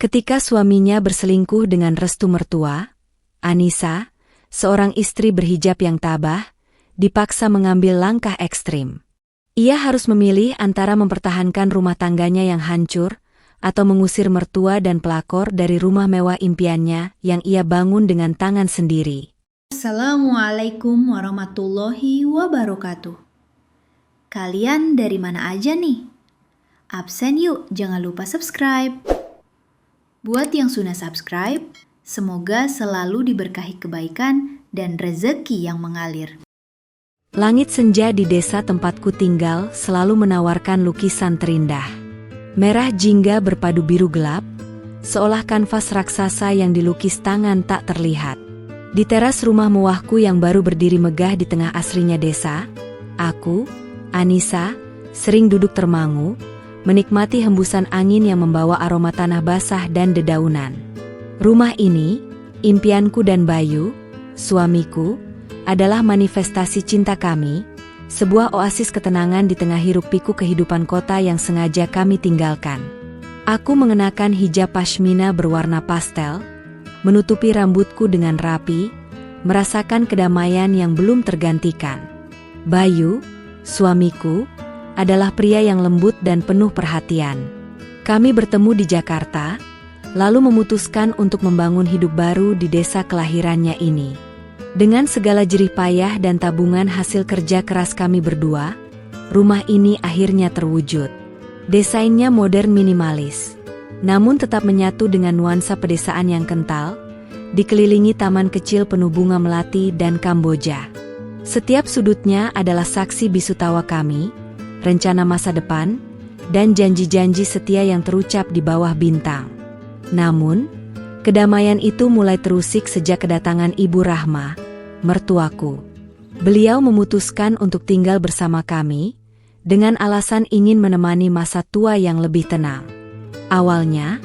Ketika suaminya berselingkuh dengan restu mertua, Anissa, seorang istri berhijab yang tabah, dipaksa mengambil langkah ekstrim. Ia harus memilih antara mempertahankan rumah tangganya yang hancur, atau mengusir mertua dan pelakor dari rumah mewah impiannya yang ia bangun dengan tangan sendiri. Assalamualaikum warahmatullahi wabarakatuh. Kalian dari mana aja nih? Absen yuk, jangan lupa subscribe. Buat yang sudah subscribe, semoga selalu diberkahi kebaikan dan rezeki yang mengalir. Langit senja di desa tempatku tinggal selalu menawarkan lukisan terindah. Merah jingga berpadu biru gelap, seolah kanvas raksasa yang dilukis tangan tak terlihat. Di teras rumah mewahku yang baru berdiri megah di tengah asrinya desa, aku, Anissa, sering duduk termangu, menikmati hembusan angin yang membawa aroma tanah basah dan dedaunan. Rumah ini, impianku dan Bayu, suamiku, adalah manifestasi cinta kami, sebuah oasis ketenangan di tengah hiruk-pikuk kehidupan kota yang sengaja kami tinggalkan. Aku mengenakan hijab pashmina berwarna pastel, menutupi rambutku dengan rapi, merasakan kedamaian yang belum tergantikan. Bayu, suamiku, adalah pria yang lembut dan penuh perhatian. Kami bertemu di Jakarta, lalu memutuskan untuk membangun hidup baru di desa kelahirannya ini. Dengan segala jerih payah dan tabungan hasil kerja keras kami berdua, rumah ini akhirnya terwujud. Desainnya modern minimalis, namun tetap menyatu dengan nuansa pedesaan yang kental, dikelilingi taman kecil penuh bunga melati dan kamboja. Setiap sudutnya adalah saksi bisu tawa kami, rencana masa depan, dan janji-janji setia yang terucap di bawah bintang. Namun, kedamaian itu mulai terusik sejak kedatangan Ibu Rahma, mertuaku. Beliau memutuskan untuk tinggal bersama kami, dengan alasan ingin menemani masa tua yang lebih tenang. Awalnya,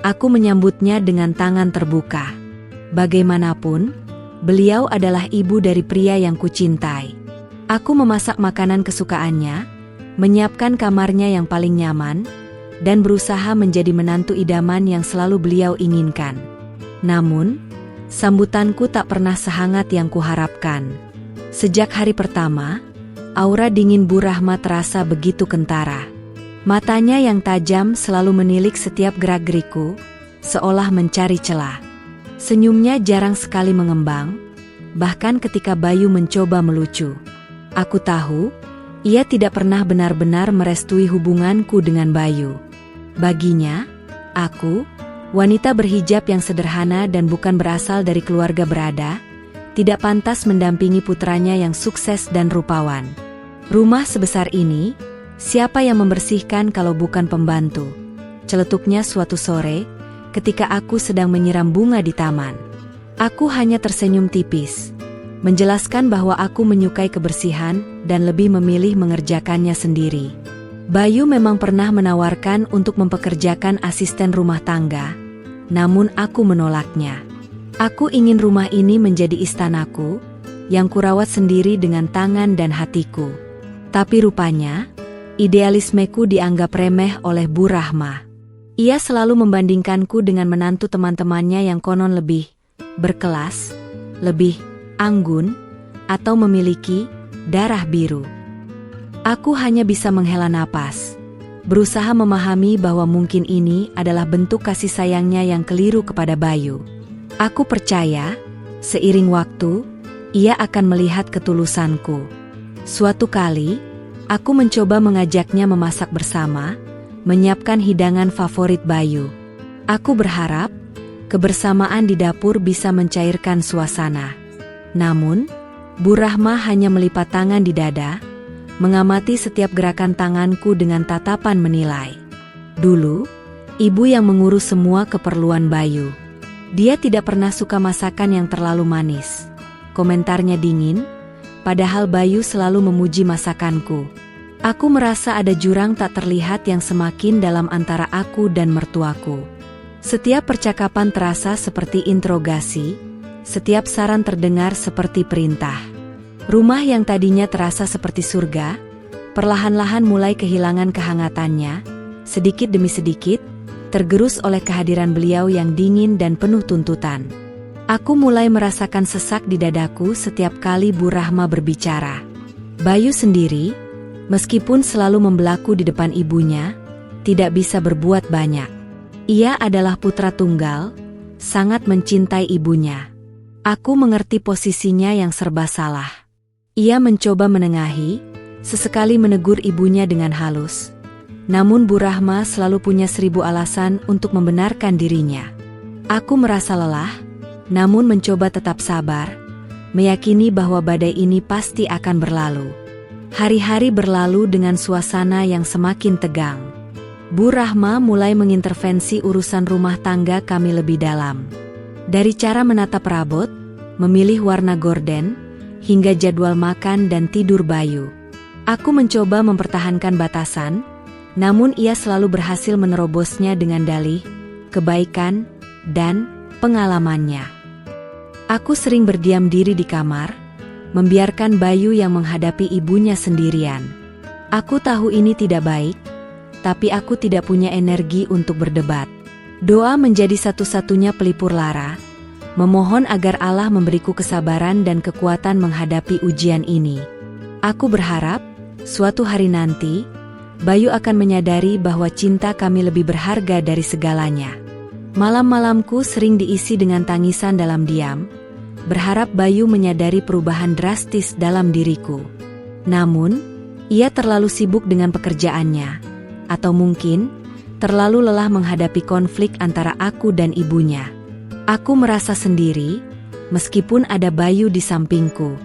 aku menyambutnya dengan tangan terbuka. Bagaimanapun, beliau adalah ibu dari pria yang kucintai. Aku memasak makanan kesukaannya, menyiapkan kamarnya yang paling nyaman, dan berusaha menjadi menantu idaman yang selalu beliau inginkan. Namun, sambutanku tak pernah sehangat yang kuharapkan. Sejak hari pertama, aura dingin Bu Rahma terasa begitu kentara. Matanya yang tajam selalu menilik setiap gerak-geriku, seolah mencari celah. Senyumnya jarang sekali mengembang, bahkan ketika Bayu mencoba melucu. Aku tahu, ia tidak pernah benar-benar merestui hubunganku dengan Bayu. Baginya, aku, wanita berhijab yang sederhana dan bukan berasal dari keluarga berada, tidak pantas mendampingi putranya yang sukses dan rupawan. Rumah sebesar ini, siapa yang membersihkan kalau bukan pembantu? Celetuknya suatu sore, ketika aku sedang menyiram bunga di taman. Aku hanya tersenyum tipis, menjelaskan bahwa aku menyukai kebersihan dan lebih memilih mengerjakannya sendiri. Bayu memang pernah menawarkan untuk mempekerjakan asisten rumah tangga, namun aku menolaknya. Aku ingin rumah ini menjadi istanaku, yang kurawat sendiri dengan tangan dan hatiku. Tapi rupanya, idealismeku dianggap remeh oleh Bu Rahma. Ia selalu membandingkanku dengan menantu teman-temannya yang konon lebih berkelas, lebih anggun, atau memiliki darah biru. Aku hanya bisa menghela napas, berusaha memahami bahwa mungkin ini adalah bentuk kasih sayangnya yang keliru kepada Bayu. Aku percaya, seiring waktu, ia akan melihat ketulusanku. Suatu kali, aku mencoba mengajaknya memasak bersama, menyiapkan hidangan favorit Bayu. Aku berharap, kebersamaan di dapur bisa mencairkan suasana. Namun, Bu Rahma hanya melipat tangan di dada, mengamati setiap gerakan tanganku dengan tatapan menilai. Dulu, ibu yang mengurus semua keperluan Bayu. Dia tidak pernah suka masakan yang terlalu manis. Komentarnya dingin, padahal Bayu selalu memuji masakanku. Aku merasa ada jurang tak terlihat yang semakin dalam antara aku dan mertuaku. Setiap percakapan terasa seperti interogasi, setiap saran terdengar seperti perintah. Rumah yang tadinya terasa seperti surga, perlahan-lahan mulai kehilangan kehangatannya, sedikit demi sedikit, tergerus oleh kehadiran beliau yang dingin dan penuh tuntutan. Aku mulai merasakan sesak di dadaku setiap kali Bu Rahma berbicara. Bayu sendiri, meskipun selalu membelaku di depan ibunya, tidak bisa berbuat banyak. Ia adalah putra tunggal, sangat mencintai ibunya. Aku mengerti posisinya yang serba salah. Ia mencoba menengahi, sesekali menegur ibunya dengan halus. Namun Bu Rahma selalu punya 1000 alasan untuk membenarkan dirinya. Aku merasa lelah, namun mencoba tetap sabar, meyakini bahwa badai ini pasti akan berlalu. Hari-hari berlalu dengan suasana yang semakin tegang. Bu Rahma mulai mengintervensi urusan rumah tangga kami lebih dalam. Dari cara menata perabot, memilih warna gorden, hingga jadwal makan dan tidur Bayu. Aku mencoba mempertahankan batasan, namun ia selalu berhasil menerobosnya dengan dalih, kebaikan, dan pengalamannya. Aku sering berdiam diri di kamar, membiarkan Bayu yang menghadapi ibunya sendirian. Aku tahu ini tidak baik, tapi aku tidak punya energi untuk berdebat. Doa menjadi satu-satunya pelipur lara, memohon agar Allah memberiku kesabaran dan kekuatan menghadapi ujian ini. Aku berharap, suatu hari nanti, Bayu akan menyadari bahwa cinta kami lebih berharga dari segalanya. Malam-malamku sering diisi dengan tangisan dalam diam, berharap Bayu menyadari perubahan drastis dalam diriku. Namun, ia terlalu sibuk dengan pekerjaannya, atau mungkin terlalu lelah menghadapi konflik antara aku dan ibunya. Aku merasa sendiri, meskipun ada Bayu di sampingku.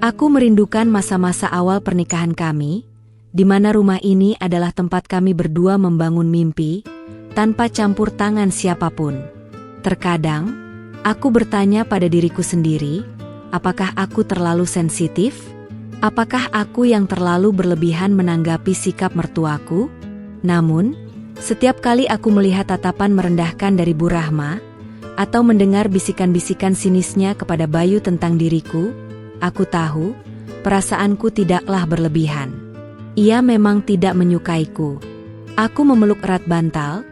Aku merindukan masa-masa awal pernikahan kami, di mana rumah ini adalah tempat kami berdua membangun mimpi, tanpa campur tangan siapapun. Terkadang, aku bertanya pada diriku sendiri, apakah aku terlalu sensitif? Apakah aku yang terlalu berlebihan menanggapi sikap mertuaku? Namun, setiap kali aku melihat tatapan merendahkan dari Bu Rahma, atau mendengar bisikan-bisikan sinisnya kepada Bayu tentang diriku, aku tahu, perasaanku tidaklah berlebihan. Ia memang tidak menyukaiku. Aku memeluk erat bantal,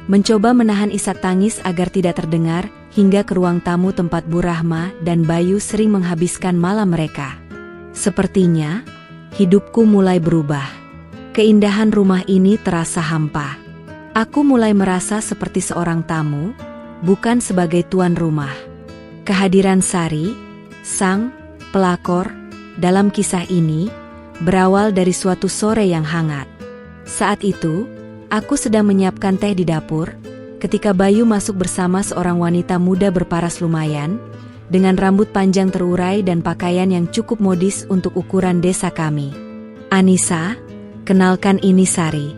mencoba menahan isak tangis agar tidak terdengar, hingga ke ruang tamu tempat Bu Rahma dan Bayu sering menghabiskan malam mereka. Sepertinya, hidupku mulai berubah. Keindahan rumah ini terasa hampa. Aku mulai merasa seperti seorang tamu, bukan sebagai tuan rumah. Kehadiran Sari, sang pelakor, dalam kisah ini, berawal dari suatu sore yang hangat. Saat itu, aku sedang menyiapkan teh di dapur, ketika Bayu masuk bersama seorang wanita muda berparas lumayan, dengan rambut panjang terurai dan pakaian yang cukup modis untuk ukuran desa kami. "Anissa, kenalkan ini Sari.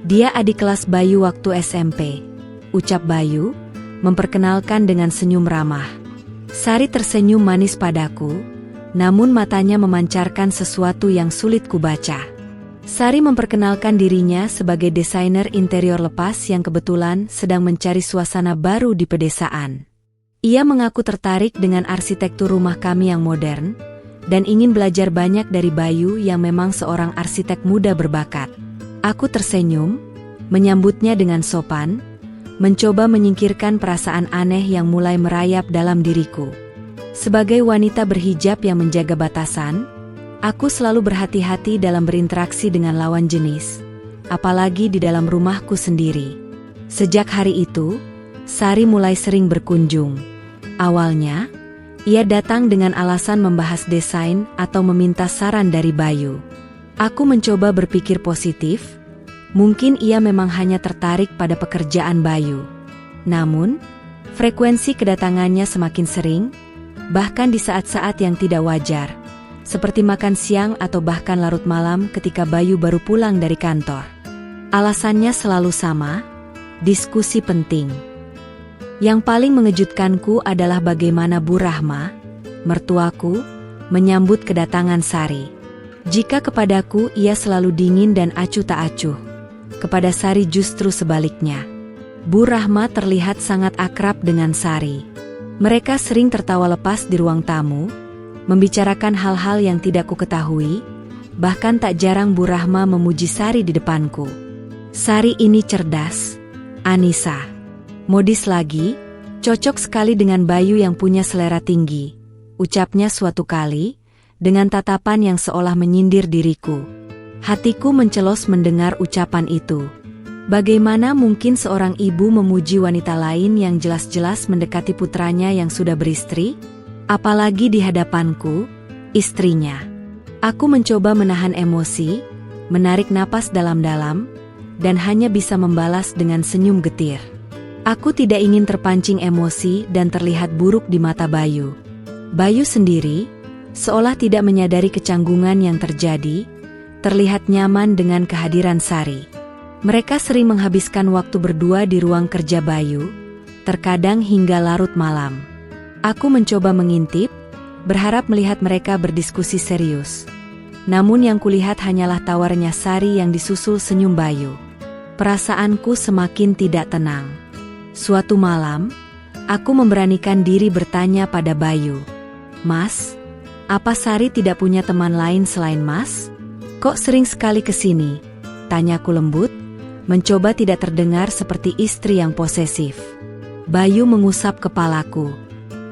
Dia adik kelas Bayu waktu SMP," ucap Bayu, memperkenalkan dengan senyum ramah. Sari tersenyum manis padaku, namun matanya memancarkan sesuatu yang sulit kubaca. Sari memperkenalkan dirinya sebagai desainer interior lepas yang kebetulan sedang mencari suasana baru di pedesaan. Ia mengaku tertarik dengan arsitektur rumah kami yang modern, dan ingin belajar banyak dari Bayu yang memang seorang arsitek muda berbakat. Aku tersenyum, menyambutnya dengan sopan, mencoba menyingkirkan perasaan aneh yang mulai merayap dalam diriku. Sebagai wanita berhijab yang menjaga batasan, aku selalu berhati-hati dalam berinteraksi dengan lawan jenis, apalagi di dalam rumahku sendiri. Sejak hari itu, Sari mulai sering berkunjung. Awalnya, ia datang dengan alasan membahas desain atau meminta saran dari Bayu. Aku mencoba berpikir positif, mungkin ia memang hanya tertarik pada pekerjaan Bayu. Namun, frekuensi kedatangannya semakin sering, bahkan di saat-saat yang tidak wajar, seperti makan siang atau bahkan larut malam ketika Bayu baru pulang dari kantor. Alasannya selalu sama, diskusi penting. Yang paling mengejutkanku adalah bagaimana Bu Rahma, mertuaku, menyambut kedatangan Sari. Jika kepadaku ia selalu dingin dan acuh tak acuh, kepada Sari justru sebaliknya. Bu Rahma terlihat sangat akrab dengan Sari. Mereka sering tertawa lepas di ruang tamu, membicarakan hal-hal yang tidak kuketahui, bahkan tak jarang Bu Rahma memuji Sari di depanku. Sari ini cerdas, Anissa. Modis lagi, cocok sekali dengan Bayu yang punya selera tinggi, ucapnya suatu kali, dengan tatapan yang seolah menyindir diriku. Hatiku mencelos mendengar ucapan itu. Bagaimana mungkin seorang ibu memuji wanita lain yang jelas-jelas mendekati putranya yang sudah beristri? Apalagi di hadapanku, istrinya. Aku mencoba menahan emosi, menarik napas dalam-dalam, dan hanya bisa membalas dengan senyum getir. Aku tidak ingin terpancing emosi dan terlihat buruk di mata Bayu. Bayu sendiri, seolah tidak menyadari kecanggungan yang terjadi, terlihat nyaman dengan kehadiran Sari. Mereka sering menghabiskan waktu berdua di ruang kerja Bayu, terkadang hingga larut malam. Aku mencoba mengintip, berharap melihat mereka berdiskusi serius. Namun yang kulihat hanyalah tawarnya Sari yang disusul senyum Bayu. Perasaanku semakin tidak tenang. Suatu malam, aku memberanikan diri bertanya pada Bayu. "Mas, apa Sari tidak punya teman lain selain Mas? Kok sering sekali ke sini?" Tanyaku lembut, mencoba tidak terdengar seperti istri yang posesif. Bayu mengusap kepalaku.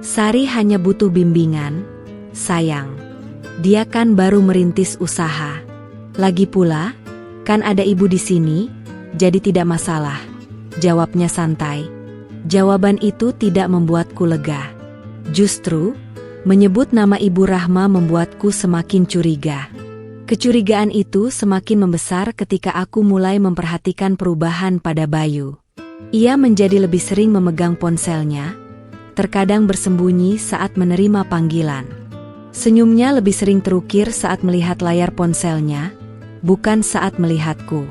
"Sari hanya butuh bimbingan, sayang. Dia kan baru merintis usaha. Lagi pula, kan ada ibu di sini, jadi tidak masalah," jawabnya santai. Jawaban itu tidak membuatku lega. Justru, menyebut nama Ibu Rahma membuatku semakin curiga. Kecurigaan itu semakin membesar ketika aku mulai memperhatikan perubahan pada Bayu. Ia menjadi lebih sering memegang ponselnya, terkadang bersembunyi saat menerima panggilan. Senyumnya lebih sering terukir saat melihat layar ponselnya, bukan saat melihatku.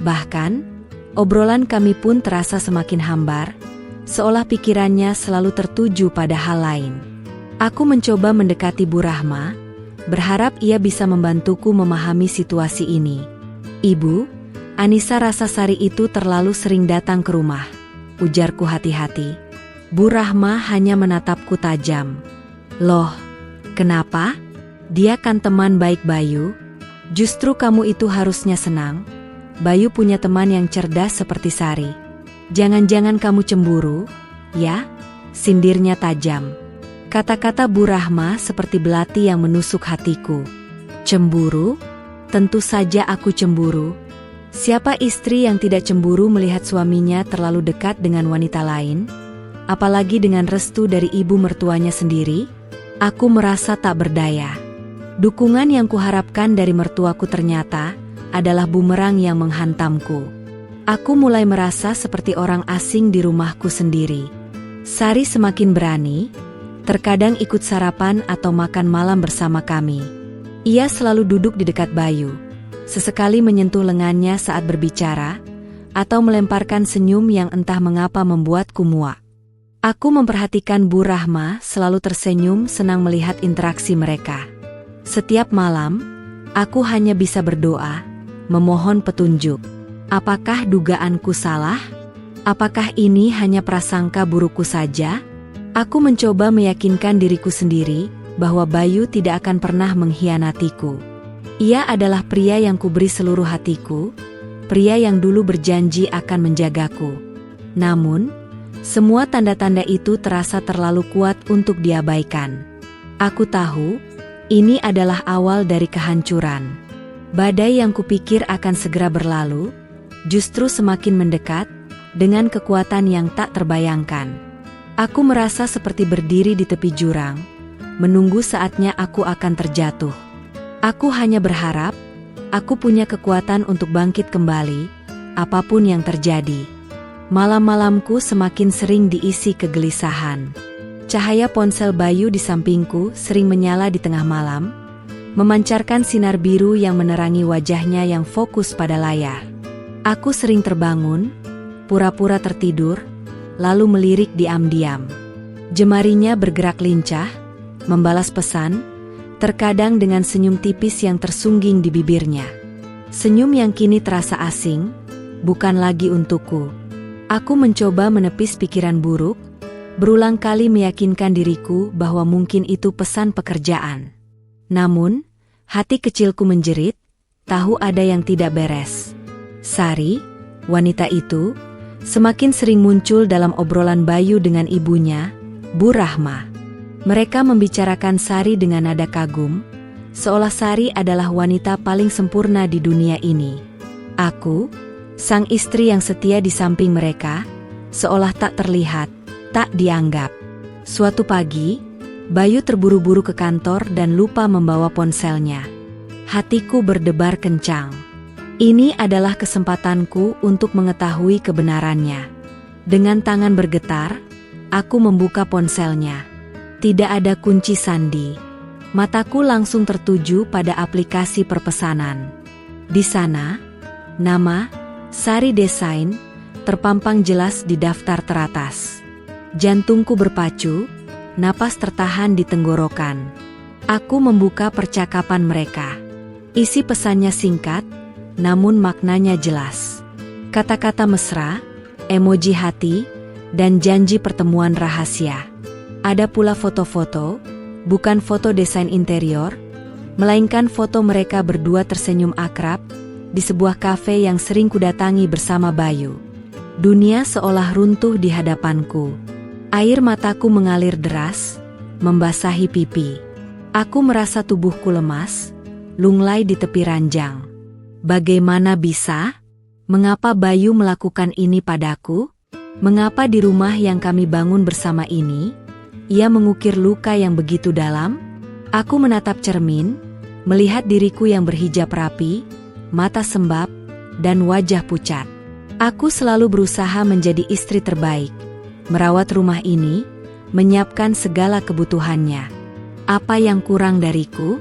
Bahkan, obrolan kami pun terasa semakin hambar, seolah pikirannya selalu tertuju pada hal lain. Aku mencoba mendekati Bu Rahma, berharap ia bisa membantuku memahami situasi ini. "Ibu, Anissa rasa Sari itu terlalu sering datang ke rumah," ujarku hati-hati. Bu Rahma hanya menatapku tajam. "Loh, kenapa? Dia kan teman baik Bayu. Justru kamu itu harusnya senang. Bayu punya teman yang cerdas seperti Sari. Jangan-jangan kamu cemburu, ya?" sindirnya tajam. Kata-kata Bu Rahma seperti belati yang menusuk hatiku. Cemburu? Tentu saja aku cemburu. Siapa istri yang tidak cemburu melihat suaminya terlalu dekat dengan wanita lain? Apalagi dengan restu dari ibu mertuanya sendiri? Aku merasa tak berdaya. Dukungan yang kuharapkan dari mertuaku ternyata adalah bumerang yang menghantamku. Aku mulai merasa seperti orang asing di rumahku sendiri. Sari semakin berani, terkadang ikut sarapan atau makan malam bersama kami. Ia selalu duduk di dekat Bayu, sesekali menyentuh lengannya saat berbicara, atau melemparkan senyum yang entah mengapa membuatku muak. Aku memperhatikan Bu Rahma selalu tersenyum senang melihat interaksi mereka. Setiap malam, aku hanya bisa berdoa, memohon petunjuk. Apakah dugaanku salah? Apakah ini hanya prasangka burukku saja? Aku mencoba meyakinkan diriku sendiri bahwa Bayu tidak akan pernah mengkhianatiku. Ia adalah pria yang kuberi seluruh hatiku, pria yang dulu berjanji akan menjagaku. Namun, semua tanda-tanda itu terasa terlalu kuat untuk diabaikan. Aku tahu, ini adalah awal dari kehancuran. Badai yang kupikir akan segera berlalu, justru semakin mendekat, dengan kekuatan yang tak terbayangkan. Aku merasa seperti berdiri di tepi jurang, menunggu saatnya aku akan terjatuh. Aku hanya berharap, aku punya kekuatan untuk bangkit kembali, apapun yang terjadi. Malam-malamku semakin sering diisi kegelisahan. Cahaya ponsel Bayu di sampingku sering menyala di tengah malam, memancarkan sinar biru yang menerangi wajahnya yang fokus pada layar. Aku sering terbangun, pura-pura tertidur, lalu melirik diam-diam. Jemarinya bergerak lincah, membalas pesan, terkadang dengan senyum tipis yang tersungging di bibirnya. Senyum yang kini terasa asing, bukan lagi untukku. Aku mencoba menepis pikiran buruk, berulang kali meyakinkan diriku bahwa mungkin itu pesan pekerjaan. Namun, hati kecilku menjerit, tahu ada yang tidak beres. Sari, wanita itu, semakin sering muncul dalam obrolan Bayu dengan ibunya, Bu Rahma. Mereka membicarakan Sari dengan nada kagum, seolah Sari adalah wanita paling sempurna di dunia ini. Aku, sang istri yang setia di samping mereka, seolah tak terlihat, tak dianggap. Suatu pagi, Bayu terburu-buru ke kantor dan lupa membawa ponselnya. Hatiku berdebar kencang. Ini adalah kesempatanku untuk mengetahui kebenarannya. Dengan tangan bergetar, aku membuka ponselnya. Tidak ada kunci sandi. Mataku langsung tertuju pada aplikasi perpesanan. Di sana, nama Sari Desain terpampang jelas di daftar teratas. Jantungku berpacu, napas tertahan di tenggorokan. Aku membuka percakapan mereka. Isi pesannya singkat, namun maknanya jelas. Kata-kata mesra, emoji hati, dan janji pertemuan rahasia. Ada pula foto-foto, bukan foto desain interior, melainkan foto mereka berdua tersenyum akrab di sebuah kafe yang sering kudatangi bersama Bayu. Dunia seolah runtuh di hadapanku. Air mataku mengalir deras, membasahi pipi. Aku merasa tubuhku lemas, lunglai di tepi ranjang. Bagaimana bisa? Mengapa Bayu melakukan ini padaku? Mengapa di rumah yang kami bangun bersama ini, ia mengukir luka yang begitu dalam? Aku menatap cermin, melihat diriku yang berhijab rapi, mata sembab, dan wajah pucat. Aku selalu berusaha menjadi istri terbaik, merawat rumah ini, menyiapkan segala kebutuhannya. Apa yang kurang dariku?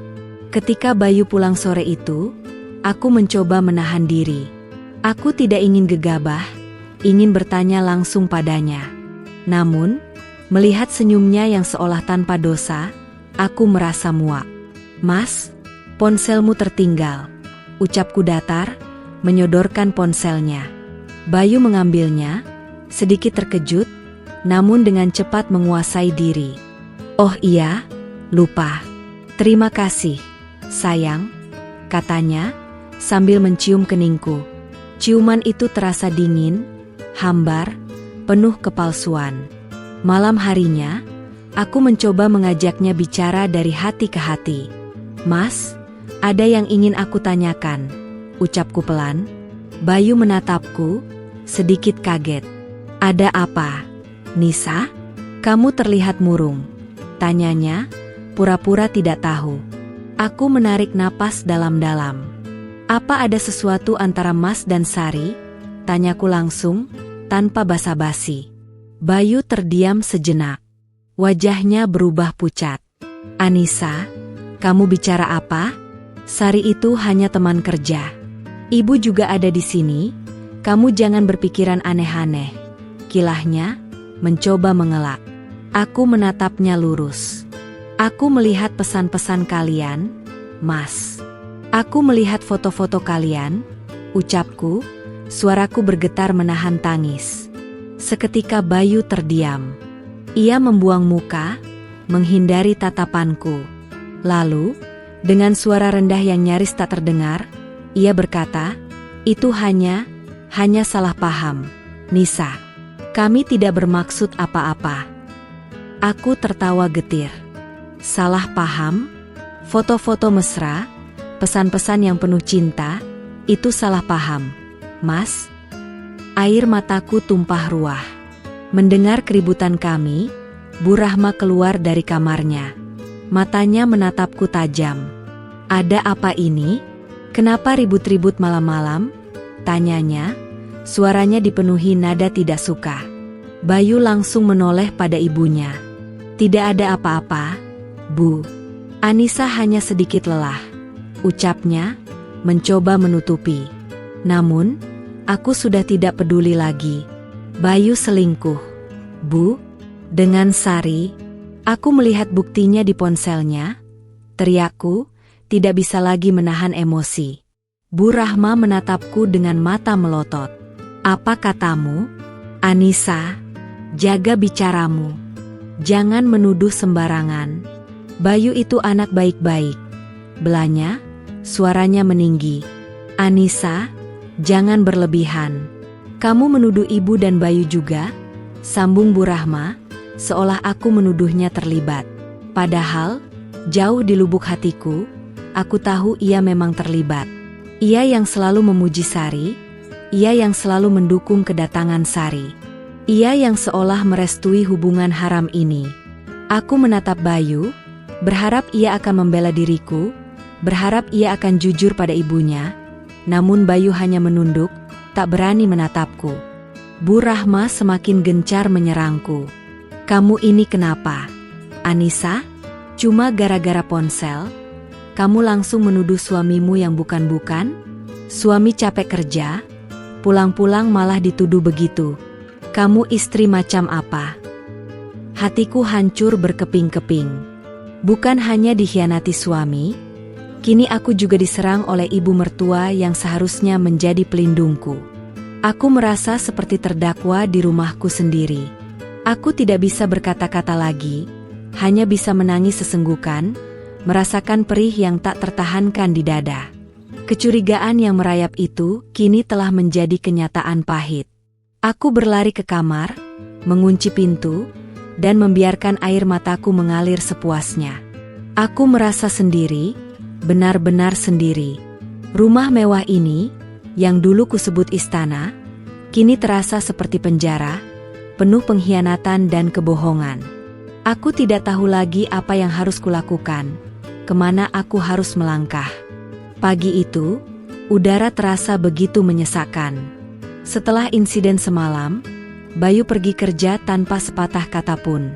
Ketika Bayu pulang sore itu, aku mencoba menahan diri. Aku tidak ingin gegabah, ingin bertanya langsung padanya. Namun, melihat senyumnya yang seolah tanpa dosa, aku merasa muak. "Mas, ponselmu tertinggal," ucapku datar, menyodorkan ponselnya. Bayu mengambilnya, sedikit terkejut, namun dengan cepat menguasai diri. "Oh iya, lupa. Terima kasih, sayang," katanya, sambil mencium keningku. Ciuman itu terasa dingin, hambar, penuh kepalsuan. Malam harinya, aku mencoba mengajaknya bicara dari hati ke hati. "Mas, ada yang ingin aku tanyakan," ucapku pelan. Bayu menatapku, sedikit kaget. "Ada apa, Nisa? Kamu terlihat murung," tanyanya, pura-pura tidak tahu. Aku menarik napas dalam-dalam. "Apa ada sesuatu antara Mas dan Sari?" tanyaku langsung, tanpa basa-basi. Bayu terdiam sejenak. Wajahnya berubah pucat. "Anissa, kamu bicara apa? Sari itu hanya teman kerja. Ibu juga ada di sini. Kamu jangan berpikiran aneh-aneh," kilahnya, mencoba mengelak. Aku menatapnya lurus. "Aku melihat pesan-pesan kalian, Mas. Aku melihat foto-foto kalian," ucapku, suaraku bergetar menahan tangis. Seketika Bayu terdiam. Ia membuang muka, menghindari tatapanku. Lalu, dengan suara rendah yang nyaris tak terdengar, ia berkata, "Itu hanya salah paham, Nisa. Kami tidak bermaksud apa-apa." Aku tertawa getir. "Salah paham? Foto-foto mesra, pesan-pesan yang penuh cinta, itu salah paham, Mas?" Air mataku tumpah ruah. Mendengar keributan kami, Bu Rahma keluar dari kamarnya. Matanya menatapku tajam. "Ada apa ini? Kenapa ribut-ribut malam-malam?" tanyanya, suaranya dipenuhi nada tidak suka. Bayu langsung menoleh pada ibunya. "Tidak ada apa-apa, Bu. Anissa hanya sedikit lelah," ucapnya, mencoba menutupi. Namun, aku sudah tidak peduli lagi. "Bayu selingkuh, Bu, dengan Sari." Aku melihat buktinya di ponselnya, teriakku, tidak bisa lagi menahan emosi. Bu Rahma menatapku dengan mata melotot. "Apa katamu? Anissa, jaga bicaramu. Jangan menuduh sembarangan. Bayu itu anak baik-baik," belanya, suaranya meninggi. "Anissa, jangan berlebihan. Kamu menuduh ibu dan Bayu juga? Sambung Bu Rahma, seolah aku menuduhnya terlibat. Padahal, jauh di lubuk hatiku, aku tahu ia memang terlibat. Ia yang selalu memuji Sari, ia yang selalu mendukung kedatangan Sari. Ia yang seolah merestui hubungan haram ini. Aku menatap Bayu, berharap ia akan membela diriku, berharap ia akan jujur pada ibunya, namun Bayu hanya menunduk, tak berani menatapku. Bu Rahma semakin gencar menyerangku. Kamu ini kenapa? Anissa? Cuma gara-gara ponsel? Kamu langsung menuduh suamimu yang bukan-bukan? Suami capek kerja, pulang-pulang malah dituduh begitu. Kamu istri macam apa? Hatiku hancur berkeping-keping. Bukan hanya dikhianati suami, kini aku juga diserang oleh ibu mertua yang seharusnya menjadi pelindungku. Aku merasa seperti terdakwa di rumahku sendiri. Aku tidak bisa berkata-kata lagi, hanya bisa menangis sesenggukan, merasakan perih yang tak tertahankan di dada. Kecurigaan yang merayap itu kini telah menjadi kenyataan pahit. Aku berlari ke kamar, mengunci pintu, dan membiarkan air mataku mengalir sepuasnya. Aku merasa sendiri, benar-benar sendiri. Rumah mewah ini, yang dulu kusebut istana, kini terasa seperti penjara, penuh pengkhianatan dan kebohongan. Aku tidak tahu lagi apa yang harus kulakukan, kemana aku harus melangkah. Pagi itu, udara terasa begitu menyesakkan. Setelah insiden semalam, Bayu pergi kerja tanpa sepatah kata pun.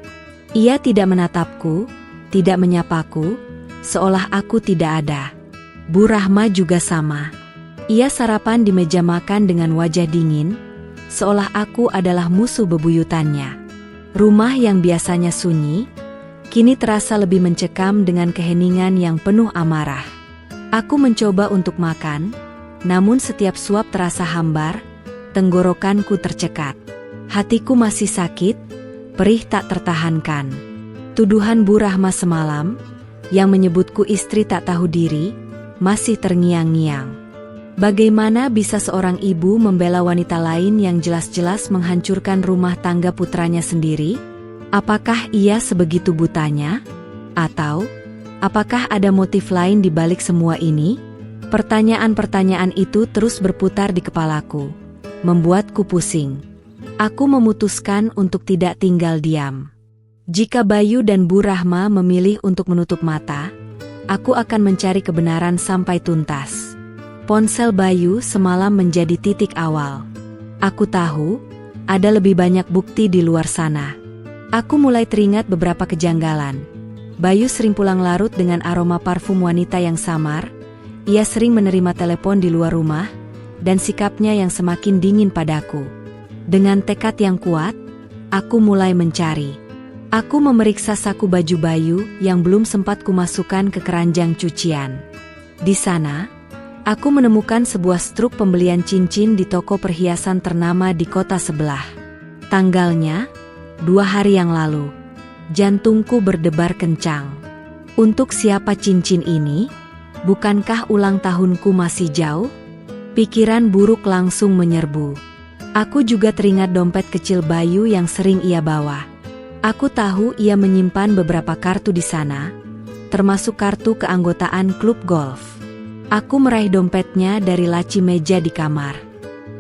Ia tidak menatapku, tidak menyapaku, seolah aku tidak ada. Bu Rahma juga sama. Ia sarapan di meja makan dengan wajah dingin, seolah aku adalah musuh bebuyutannya. Rumah yang biasanya sunyi, kini terasa lebih mencekam dengan keheningan yang penuh amarah. Aku mencoba untuk makan, namun setiap suap terasa hambar, tenggorokanku tercekat. Hatiku masih sakit, perih tak tertahankan. Tuduhan Bu Rahma semalam, yang menyebutku istri tak tahu diri, masih terngiang-ngiang. Bagaimana bisa seorang ibu membela wanita lain yang jelas-jelas menghancurkan rumah tangga putranya sendiri? Apakah ia sebegitu butanya? Atau, apakah ada motif lain di balik semua ini? Pertanyaan-pertanyaan itu terus berputar di kepalaku, membuatku pusing. Aku memutuskan untuk tidak tinggal diam. Jika Bayu dan Bu Rahma memilih untuk menutup mata, aku akan mencari kebenaran sampai tuntas. Ponsel Bayu semalam menjadi titik awal. Aku tahu, ada lebih banyak bukti di luar sana. Aku mulai teringat beberapa kejanggalan. Bayu sering pulang larut dengan aroma parfum wanita yang samar, ia sering menerima telepon di luar rumah, dan sikapnya yang semakin dingin padaku. Dengan tekad yang kuat, aku mulai mencari. Aku memeriksa saku baju Bayu yang belum sempat kumasukkan ke keranjang cucian. Di sana, aku menemukan sebuah struk pembelian cincin di toko perhiasan ternama di kota sebelah. Tanggalnya, 2 hari yang lalu. Jantungku berdebar kencang. Untuk siapa cincin ini? Bukankah ulang tahunku masih jauh? Pikiran buruk langsung menyerbu. Aku juga teringat dompet kecil Bayu yang sering ia bawa. Aku tahu ia menyimpan beberapa kartu di sana, termasuk kartu keanggotaan klub golf. Aku meraih dompetnya dari laci meja di kamar.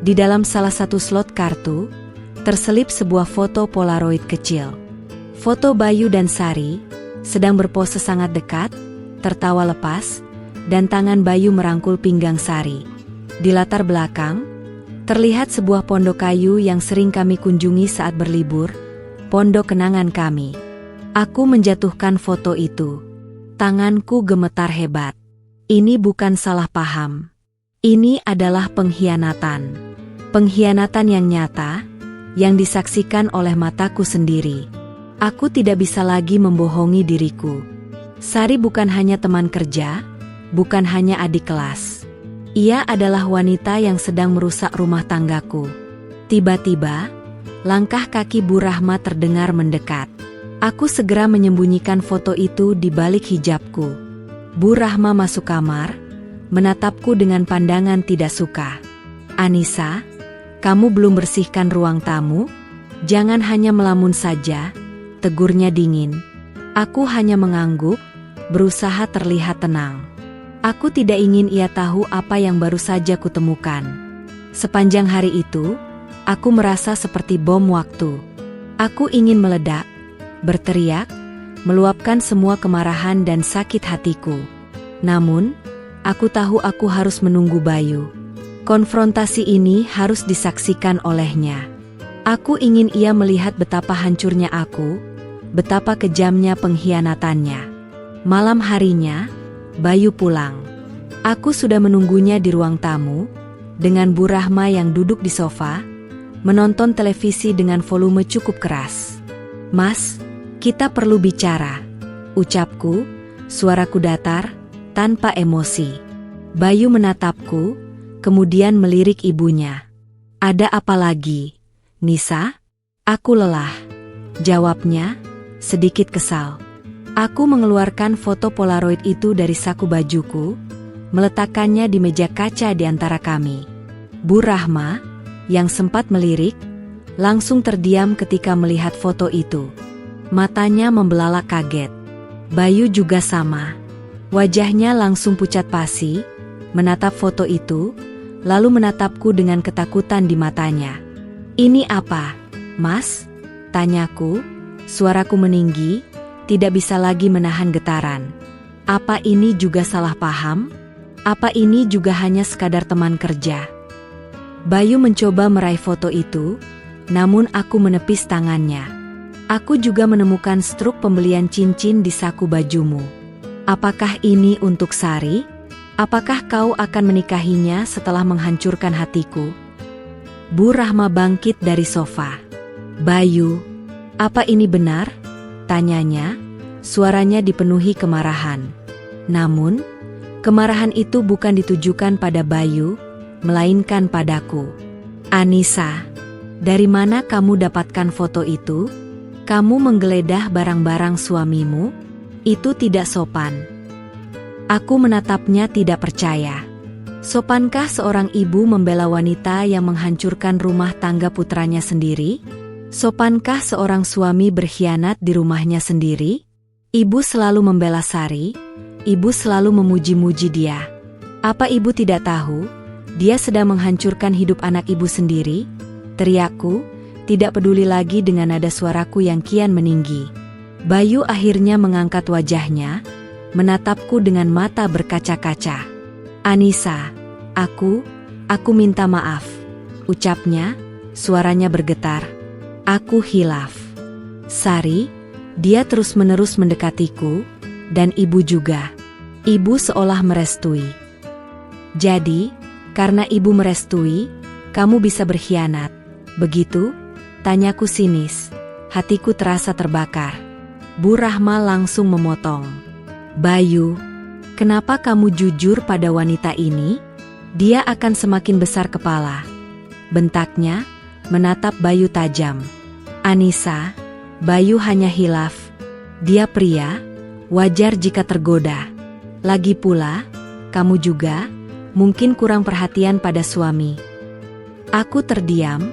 Di dalam salah satu slot kartu, terselip sebuah foto Polaroid kecil. Foto Bayu dan Sari, sedang berpose sangat dekat, tertawa lepas, dan tangan Bayu merangkul pinggang Sari. Di latar belakang, terlihat sebuah pondok kayu yang sering kami kunjungi saat berlibur, pondok kenangan kami. Aku menjatuhkan foto itu. Tanganku gemetar hebat. Ini bukan salah paham. Ini adalah pengkhianatan. Pengkhianatan yang nyata, yang disaksikan oleh mataku sendiri. Aku tidak bisa lagi membohongi diriku. Sari bukan hanya teman kerja, bukan hanya adik kelas. Ia adalah wanita yang sedang merusak rumah tanggaku. Tiba-tiba, langkah kaki Bu Rahma terdengar mendekat. Aku segera menyembunyikan foto itu di balik hijabku. Bu Rahma masuk kamar, menatapku dengan pandangan tidak suka. Anissa, Kamu belum bersihkan ruang tamu? Jangan hanya melamun saja, tegurnya dingin. Aku hanya mengangguk, berusaha terlihat tenang. Aku tidak ingin ia tahu apa yang baru saja kutemukan. Sepanjang hari itu, aku merasa seperti bom waktu. Aku ingin meledak, berteriak, meluapkan semua kemarahan dan sakit hatiku. Namun, aku tahu aku harus menunggu Bayu. Konfrontasi ini harus disaksikan olehnya. Aku ingin ia melihat betapa hancurnya aku, betapa kejamnya pengkhianatannya. Malam harinya, Bayu pulang. Aku sudah menunggunya di ruang tamu, dengan Bu Rahma yang duduk di sofa, menonton televisi dengan volume cukup keras. "Mas, kita perlu bicara," ucapku, suaraku datar, tanpa emosi. Bayu menatapku, kemudian melirik ibunya. "Ada apa lagi, Nisa?" "Aku lelah," jawabnya, sedikit kesal. Aku mengeluarkan foto Polaroid itu dari saku bajuku, meletakkannya di meja kaca di antara kami. Bu Rahma, yang sempat melirik, langsung terdiam ketika melihat foto itu. Matanya membelalak kaget. Bayu juga sama. Wajahnya langsung pucat pasi, menatap foto itu, lalu menatapku dengan ketakutan di matanya. "Ini apa, Mas?" tanyaku, suaraku meninggi, tidak bisa lagi menahan getaran. Apa ini juga salah paham? Apa ini juga hanya sekadar teman kerja? Bayu mencoba meraih foto itu, namun aku menepis tangannya. "Aku juga menemukan struk pembelian cincin di saku bajumu. Apakah ini untuk Sari? Apakah kau akan menikahinya setelah menghancurkan hatiku?" Bu Rahma bangkit dari sofa. "Bayu, apa ini benar?" tanyanya, suaranya dipenuhi kemarahan. Namun, kemarahan itu bukan ditujukan pada Bayu, melainkan padaku. "Anissa, dari mana kamu dapatkan foto itu? Kamu menggeledah barang-barang suamimu? Itu tidak sopan." Aku menatapnya tidak percaya. Sopankah seorang ibu membela wanita yang menghancurkan rumah tangga putranya sendiri? Sopankah seorang suami berkhianat di rumahnya sendiri? Ibu selalu membela Sari, ibu selalu memuji-muji dia. Apa ibu tidak tahu, dia sedang menghancurkan hidup anak ibu sendiri? Teriakku, tidak peduli lagi dengan nada suaraku yang kian meninggi. Bayu akhirnya mengangkat wajahnya, menatapku dengan mata berkaca-kaca. "Anissa, aku minta maaf," ucapnya, suaranya bergetar. "Aku hilaf. Sari," dia terus-menerus mendekatiku, "dan ibu juga." Ibu seolah merestui. "Jadi, karena ibu merestui, kamu bisa berkhianat, begitu?" tanyaku sinis. Hatiku terasa terbakar. Bu Rahma langsung memotong. "Bayu, kenapa kamu jujur pada wanita ini? Dia akan semakin besar kepala," bentaknya, menatap Bayu tajam. "Anissa, Bayu hanya hilaf. Dia pria, wajar jika tergoda. Lagi pula, kamu juga, mungkin kurang perhatian pada suami." Aku terdiam,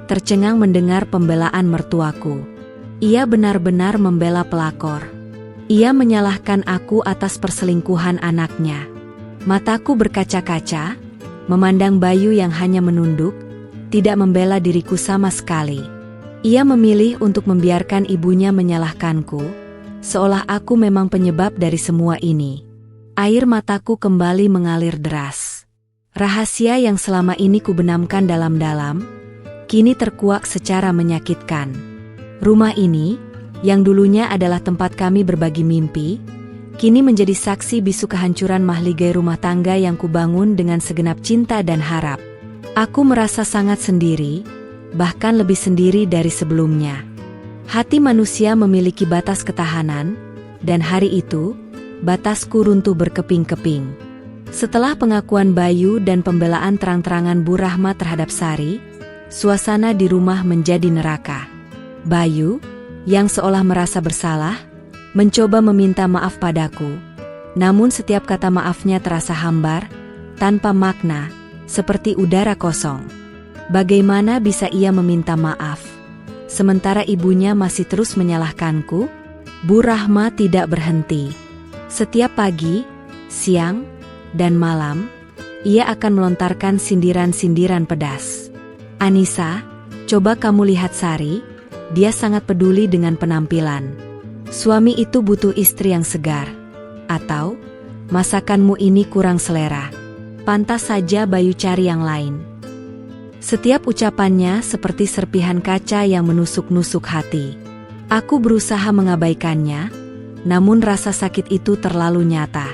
tercengang mendengar pembelaan mertuaku. Ia benar-benar membela pelakor. Ia menyalahkan aku atas perselingkuhan anaknya. Mataku berkaca-kaca, memandang Bayu yang hanya menunduk, tidak membela diriku sama sekali. Ia memilih untuk membiarkan ibunya menyalahkanku, seolah aku memang penyebab dari semua ini. Air mataku kembali mengalir deras. Rahasia yang selama ini kubenamkan dalam-dalam, kini terkuak secara menyakitkan. Rumah ini, yang dulunya adalah tempat kami berbagi mimpi, kini menjadi saksi bisu kehancuran mahligai rumah tangga yang kubangun dengan segenap cinta dan harap. Aku merasa sangat sendiri, bahkan lebih sendiri dari sebelumnya. Hati manusia memiliki batas ketahanan, dan hari itu, batasku runtuh berkeping-keping. Setelah pengakuan Bayu dan pembelaan terang-terangan Bu Rahma terhadap Sari, suasana di rumah menjadi neraka. Bayu, yang seolah merasa bersalah, mencoba meminta maaf padaku. Namun setiap kata maafnya terasa hambar, tanpa makna, seperti udara kosong. Bagaimana bisa ia meminta maaf? Sementara ibunya masih terus menyalahkanku? Bu Rahma tidak berhenti. Setiap pagi, siang, dan malam, ia akan melontarkan sindiran-sindiran pedas. Anissa, coba kamu lihat Sari, dia sangat peduli dengan penampilan. Suami itu butuh istri yang segar. Atau, masakanmu ini kurang selera. Pantas saja Bayu cari yang lain. Setiap ucapannya seperti serpihan kaca yang menusuk-nusuk hati. Aku berusaha mengabaikannya, namun rasa sakit itu terlalu nyata.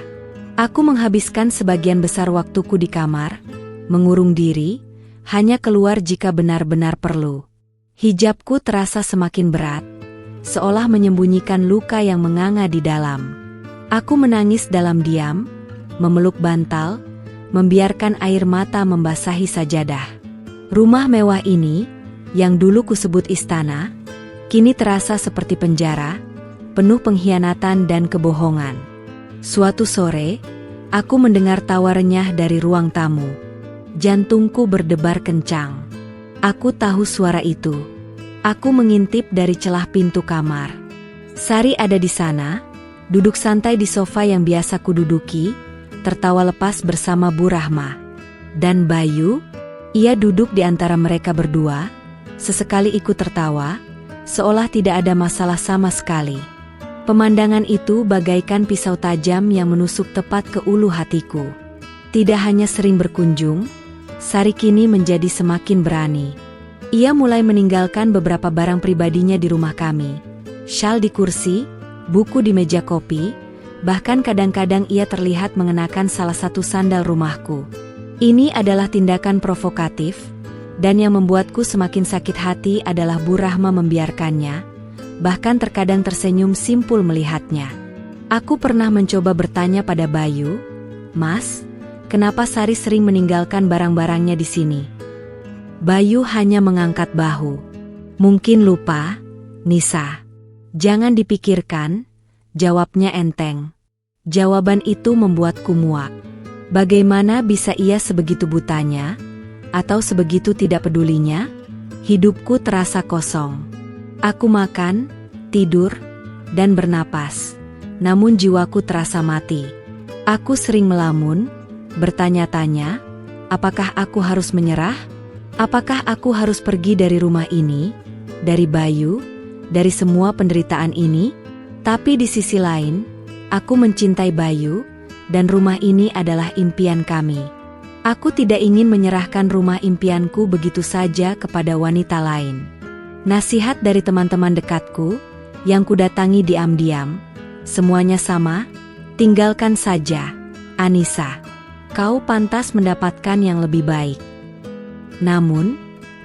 Aku menghabiskan sebagian besar waktuku di kamar, mengurung diri, hanya keluar jika benar-benar perlu. Hijabku terasa semakin berat, seolah menyembunyikan luka yang menganga di dalam. Aku menangis dalam diam, memeluk bantal, membiarkan air mata membasahi sajadah. Rumah mewah ini, yang dulu kusebut istana, kini terasa seperti penjara, penuh pengkhianatan dan kebohongan. Suatu sore, aku mendengar tawa renyah dari ruang tamu. Jantungku berdebar kencang. Aku tahu suara itu. Aku mengintip dari celah pintu kamar. Sari ada di sana, duduk santai di sofa yang biasa kududuki, tertawa lepas bersama Bu Rahma. Dan Bayu, ia duduk di antara mereka berdua, sesekali ikut tertawa, seolah tidak ada masalah sama sekali. Pemandangan itu bagaikan pisau tajam yang menusuk tepat ke ulu hatiku. Tidak hanya sering berkunjung, Sari kini menjadi semakin berani. Ia mulai meninggalkan beberapa barang pribadinya di rumah kami. Syal di kursi, buku di meja kopi, bahkan kadang-kadang ia terlihat mengenakan salah satu sandal rumahku. Ini adalah tindakan provokatif, dan yang membuatku semakin sakit hati adalah Bu Rahma membiarkannya, bahkan terkadang tersenyum simpul melihatnya. Aku pernah mencoba bertanya pada Bayu, "Mas, kenapa Sari sering meninggalkan barang-barangnya di sini?" Bayu hanya mengangkat bahu. "Mungkin lupa, Nisa. Jangan dipikirkan," jawabnya enteng. Jawaban itu membuatku muak. Bagaimana bisa ia sebegitu butanya, atau sebegitu tidak pedulinya? Hidupku terasa kosong. Aku makan, tidur, dan bernapas, namun jiwaku terasa mati. Aku sering melamun, bertanya-tanya, apakah aku harus menyerah? Apakah aku harus pergi dari rumah ini, dari Bayu, dari semua penderitaan ini? Tapi di sisi lain, aku mencintai Bayu, dan rumah ini adalah impian kami. Aku tidak ingin menyerahkan rumah impianku begitu saja kepada wanita lain. Nasihat dari teman-teman dekatku, yang kudatangi diam-diam, semuanya sama, tinggalkan saja, Anissa. Kau pantas mendapatkan yang lebih baik. Namun,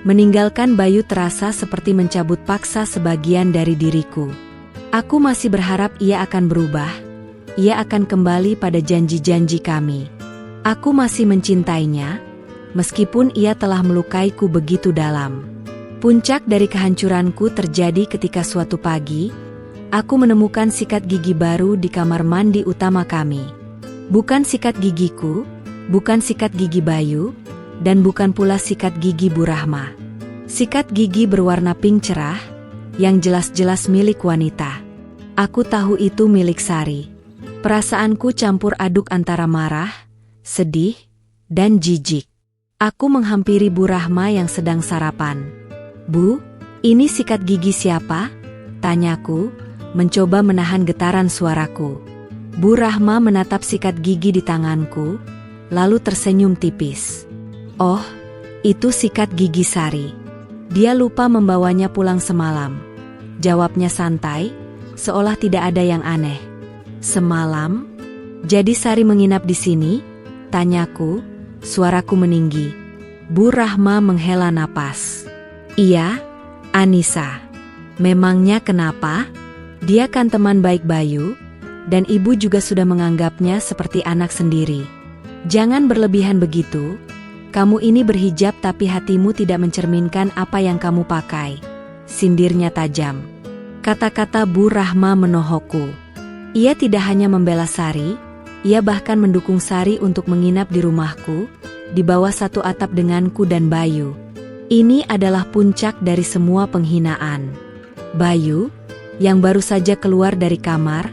meninggalkan Bayu terasa seperti mencabut paksa sebagian dari diriku. Aku masih berharap ia akan berubah. Ia akan kembali pada janji-janji kami. Aku masih mencintainya, meskipun ia telah melukaiku begitu dalam. Puncak dari kehancuranku terjadi ketika suatu pagi, aku menemukan sikat gigi baru di kamar mandi utama kami. Bukan sikat gigiku, bukan sikat gigi Bayu, dan bukan pula sikat gigi Bu Rahma. Sikat gigi berwarna pink cerah, yang jelas-jelas milik wanita. Aku tahu itu milik Sari. Perasaanku campur aduk antara marah, sedih, dan jijik. Aku menghampiri Bu Rahma yang sedang sarapan. "Bu, ini sikat gigi siapa?" tanyaku, mencoba menahan getaran suaraku. Bu Rahma menatap sikat gigi di tanganku, lalu tersenyum tipis. "Oh, itu sikat gigi Sari. Dia lupa membawanya pulang semalam," jawabnya santai, seolah tidak ada yang aneh. "Semalam? Jadi Sari menginap di sini?" tanyaku, suaraku meninggi. Bu Rahma menghela napas. "Iya, Anissa. Memangnya kenapa? Dia kan teman baik Bayu, dan ibu juga sudah menganggapnya seperti anak sendiri. Jangan berlebihan begitu. Kamu ini berhijab tapi hatimu tidak mencerminkan apa yang kamu pakai," sindirnya tajam. Kata-kata Bu Rahma menohokku. Ia tidak hanya membela Sari, ia bahkan mendukung Sari untuk menginap di rumahku, di bawah satu atap denganku dan Bayu. Ini adalah puncak dari semua penghinaan. Bayu, yang baru saja keluar dari kamar,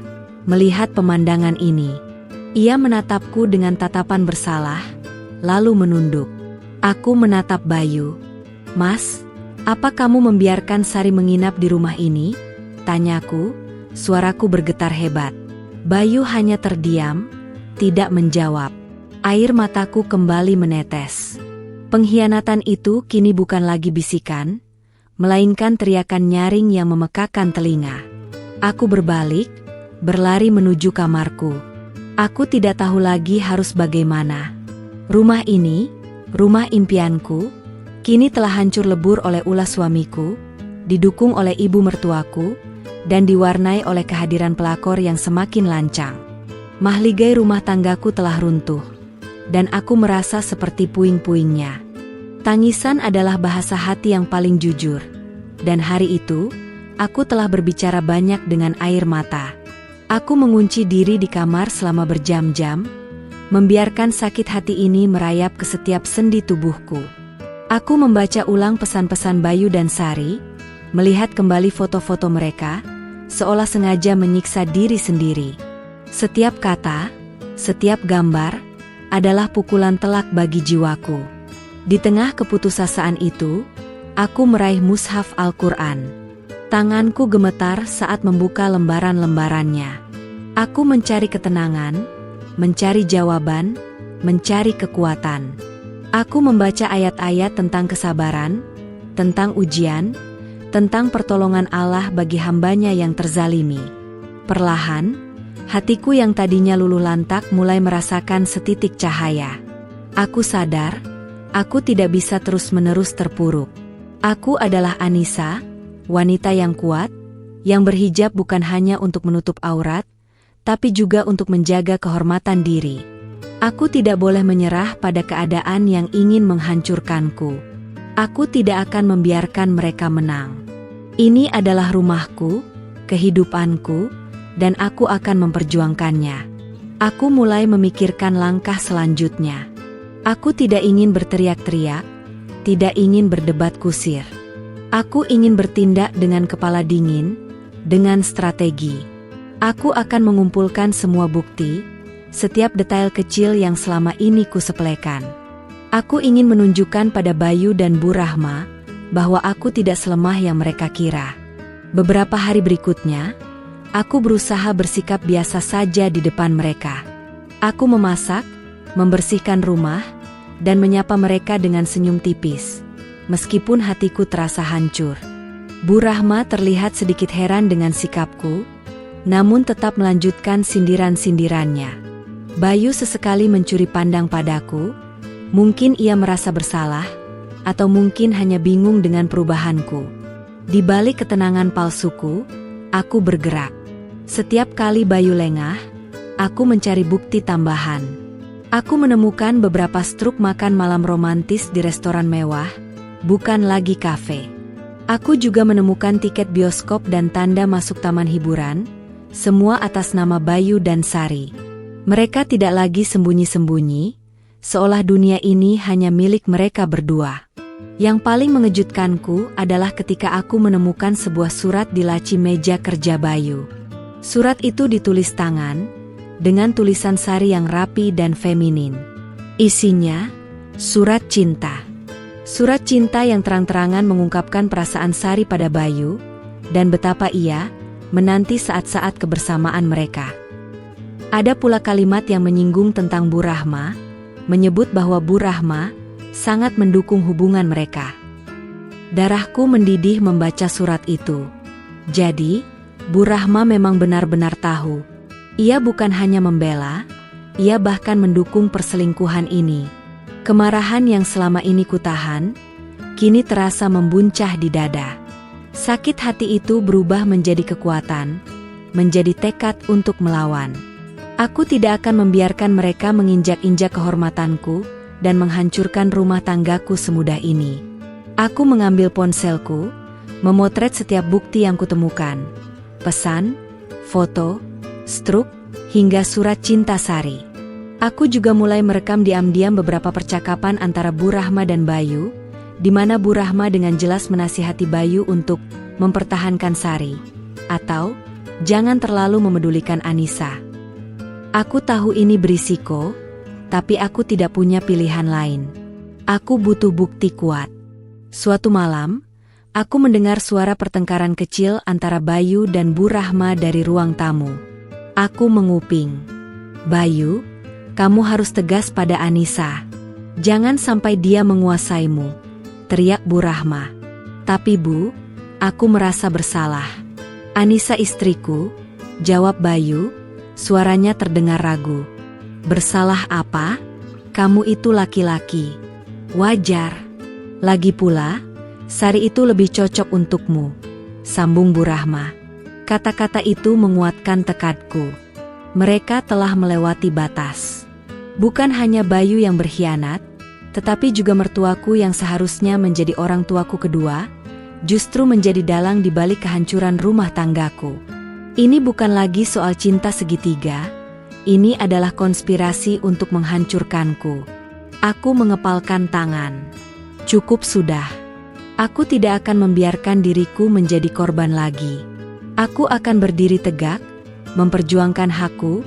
melihat pemandangan ini. Ia menatapku dengan tatapan bersalah, lalu menunduk. Aku menatap Bayu. "Mas, apa kamu membiarkan Sari menginap di rumah ini?" tanyaku, suaraku bergetar hebat. Bayu hanya terdiam, tidak menjawab. Air mataku kembali menetes. Pengkhianatan itu kini bukan lagi bisikan, melainkan teriakan nyaring yang memekakan telinga. Aku berbalik, berlari menuju kamarku. Aku tidak tahu lagi harus bagaimana. Rumah ini, rumah impianku, kini telah hancur lebur oleh ulah suamiku, didukung oleh ibu mertuaku, dan diwarnai oleh kehadiran pelakor yang semakin lancang. Mahligai rumah tanggaku telah runtuh, dan aku merasa seperti puing-puingnya. Tangisan adalah bahasa hati yang paling jujur, dan hari itu, aku telah berbicara banyak dengan air mata. Aku mengunci diri di kamar selama berjam-jam, membiarkan sakit hati ini merayap ke setiap sendi tubuhku. Aku membaca ulang pesan-pesan Bayu dan Sari, melihat kembali foto-foto mereka, seolah sengaja menyiksa diri sendiri. Setiap kata, setiap gambar, adalah pukulan telak bagi jiwaku. Di tengah keputusasaan itu, aku meraih mushaf Al-Quran. Tanganku gemetar saat membuka lembaran-lembarannya. Aku mencari ketenangan, mencari jawaban, mencari kekuatan. Aku membaca ayat-ayat tentang kesabaran, tentang ujian, tentang pertolongan Allah bagi hambanya yang terzalimi. Perlahan, hatiku yang tadinya luluh lantak mulai merasakan setitik cahaya. Aku sadar, aku tidak bisa terus-menerus terpuruk. Aku adalah Anissa, wanita yang kuat, yang berhijab bukan hanya untuk menutup aurat, tapi juga untuk menjaga kehormatan diri. Aku tidak boleh menyerah pada keadaan yang ingin menghancurkanku. Aku tidak akan membiarkan mereka menang. Ini adalah rumahku, kehidupanku, dan aku akan memperjuangkannya. Aku mulai memikirkan langkah selanjutnya. Aku tidak ingin berteriak-teriak, tidak ingin berdebat kusir. Aku ingin bertindak dengan kepala dingin, dengan strategi. Aku akan mengumpulkan semua bukti, setiap detail kecil yang selama ini kusepelekan. Aku ingin menunjukkan pada Bayu dan Bu Rahma bahwa aku tidak selemah yang mereka kira. Beberapa hari berikutnya, aku berusaha bersikap biasa saja di depan mereka. Aku memasak, membersihkan rumah, dan menyapa mereka dengan senyum tipis. Meskipun hatiku terasa hancur. Bu Rahma terlihat sedikit heran dengan sikapku, namun tetap melanjutkan sindiran-sindirannya. Bayu sesekali mencuri pandang padaku, mungkin ia merasa bersalah, atau mungkin hanya bingung dengan perubahanku. Di balik ketenangan palsuku, aku bergerak. Setiap kali Bayu lengah, aku mencari bukti tambahan. Aku menemukan beberapa struk makan malam romantis di restoran mewah, bukan lagi kafe. Aku juga menemukan tiket bioskop dan tanda masuk taman hiburan, semua atas nama Bayu dan Sari. Mereka tidak lagi sembunyi-sembunyi, seolah dunia ini hanya milik mereka berdua. Yang paling mengejutkanku adalah ketika aku menemukan sebuah surat di laci meja kerja Bayu. Surat itu ditulis tangan, dengan tulisan Sari yang rapi dan feminin. Isinya, surat cinta. Surat cinta yang terang-terangan mengungkapkan perasaan Sari pada Bayu, dan betapa ia menanti saat-saat kebersamaan mereka. Ada pula kalimat yang menyinggung tentang Bu Rahma, menyebut bahwa Bu Rahma sangat mendukung hubungan mereka. Darahku mendidih membaca surat itu. Jadi, Bu Rahma memang benar-benar tahu. Ia bukan hanya membela, ia bahkan mendukung perselingkuhan ini. Kemarahan yang selama ini kutahan, kini terasa membuncah di dada. Sakit hati itu berubah menjadi kekuatan, menjadi tekad untuk melawan. Aku tidak akan membiarkan mereka menginjak-injak kehormatanku dan menghancurkan rumah tanggaku semudah ini. Aku mengambil ponselku, memotret setiap bukti yang kutemukan. Pesan, foto, struk, hingga surat cinta Sari. Aku juga mulai merekam diam-diam beberapa percakapan antara Bu Rahma dan Bayu, di mana Bu Rahma dengan jelas menasihati Bayu untuk mempertahankan Sari, atau jangan terlalu memedulikan Anissa. Aku tahu ini berisiko, tapi aku tidak punya pilihan lain. Aku butuh bukti kuat. Suatu malam, aku mendengar suara pertengkaran kecil antara Bayu dan Bu Rahma dari ruang tamu. Aku menguping. Bayu, kamu harus tegas pada Anissa. Jangan sampai dia menguasaimu, teriak Bu Rahma. Tapi Bu, aku merasa bersalah. Anissa istriku, jawab Bayu, suaranya terdengar ragu. Bersalah apa? Kamu itu laki-laki. Wajar. Lagi pula, Sari itu lebih cocok untukmu, sambung Bu Rahma. Kata-kata itu menguatkan tekadku. Mereka telah melewati batas. Bukan hanya Bayu yang berkhianat, tetapi juga mertuaku yang seharusnya menjadi orang tuaku kedua, justru menjadi dalang di balik kehancuran rumah tanggaku. Ini bukan lagi soal cinta segitiga, ini adalah konspirasi untuk menghancurkanku. Aku mengepalkan tangan. Cukup sudah. Aku tidak akan membiarkan diriku menjadi korban lagi. Aku akan berdiri tegak, memperjuangkan hakku,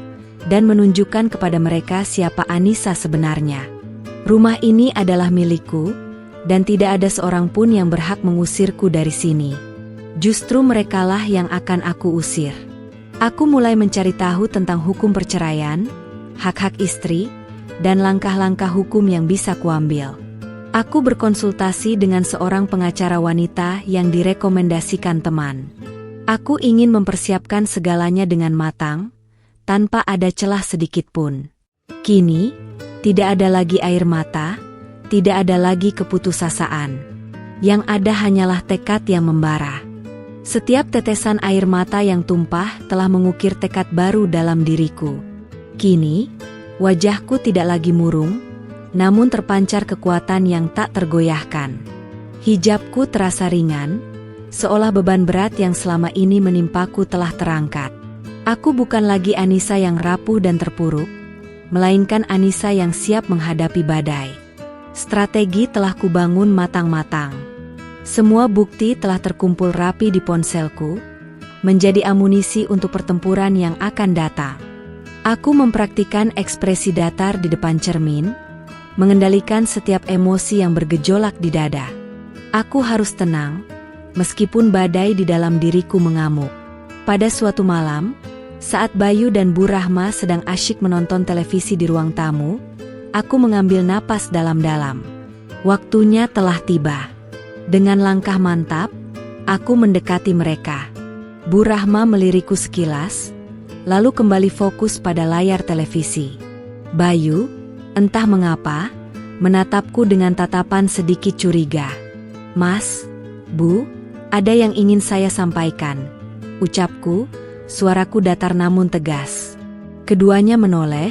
dan menunjukkan kepada mereka siapa Anissa sebenarnya. Rumah ini adalah milikku, dan tidak ada seorang pun yang berhak mengusirku dari sini. Justru merekalah yang akan aku usir. Aku mulai mencari tahu tentang hukum perceraian, hak-hak istri, dan langkah-langkah hukum yang bisa kuambil. Aku berkonsultasi dengan seorang pengacara wanita yang direkomendasikan teman. Aku ingin mempersiapkan segalanya dengan matang, tanpa ada celah sedikit pun. Kini, tidak ada lagi air mata, tidak ada lagi keputusasaan. Yang ada hanyalah tekad yang membara. Setiap tetesan air mata yang tumpah telah mengukir tekad baru dalam diriku. Kini, wajahku tidak lagi murung, namun terpancar kekuatan yang tak tergoyahkan. Hijabku terasa ringan, seolah beban berat yang selama ini menimpaku telah terangkat. Aku bukan lagi Anissa yang rapuh dan terpuruk, melainkan Anissa yang siap menghadapi badai. Strategi telah kubangun matang-matang. Semua bukti telah terkumpul rapi di ponselku, menjadi amunisi untuk pertempuran yang akan datang. Aku mempraktikkan ekspresi datar di depan cermin, mengendalikan setiap emosi yang bergejolak di dada. Aku harus tenang, meskipun badai di dalam diriku mengamuk. Pada suatu malam, saat Bayu dan Bu Rahma sedang asyik menonton televisi di ruang tamu, aku mengambil napas dalam-dalam. Waktunya telah tiba. Dengan langkah mantap, aku mendekati mereka. Bu Rahma melirikku sekilas, lalu kembali fokus pada layar televisi. Bayu, entah mengapa, menatapku dengan tatapan sedikit curiga. Mas, Bu, ada yang ingin saya sampaikan, ucapku, suaraku datar namun tegas. Keduanya menoleh,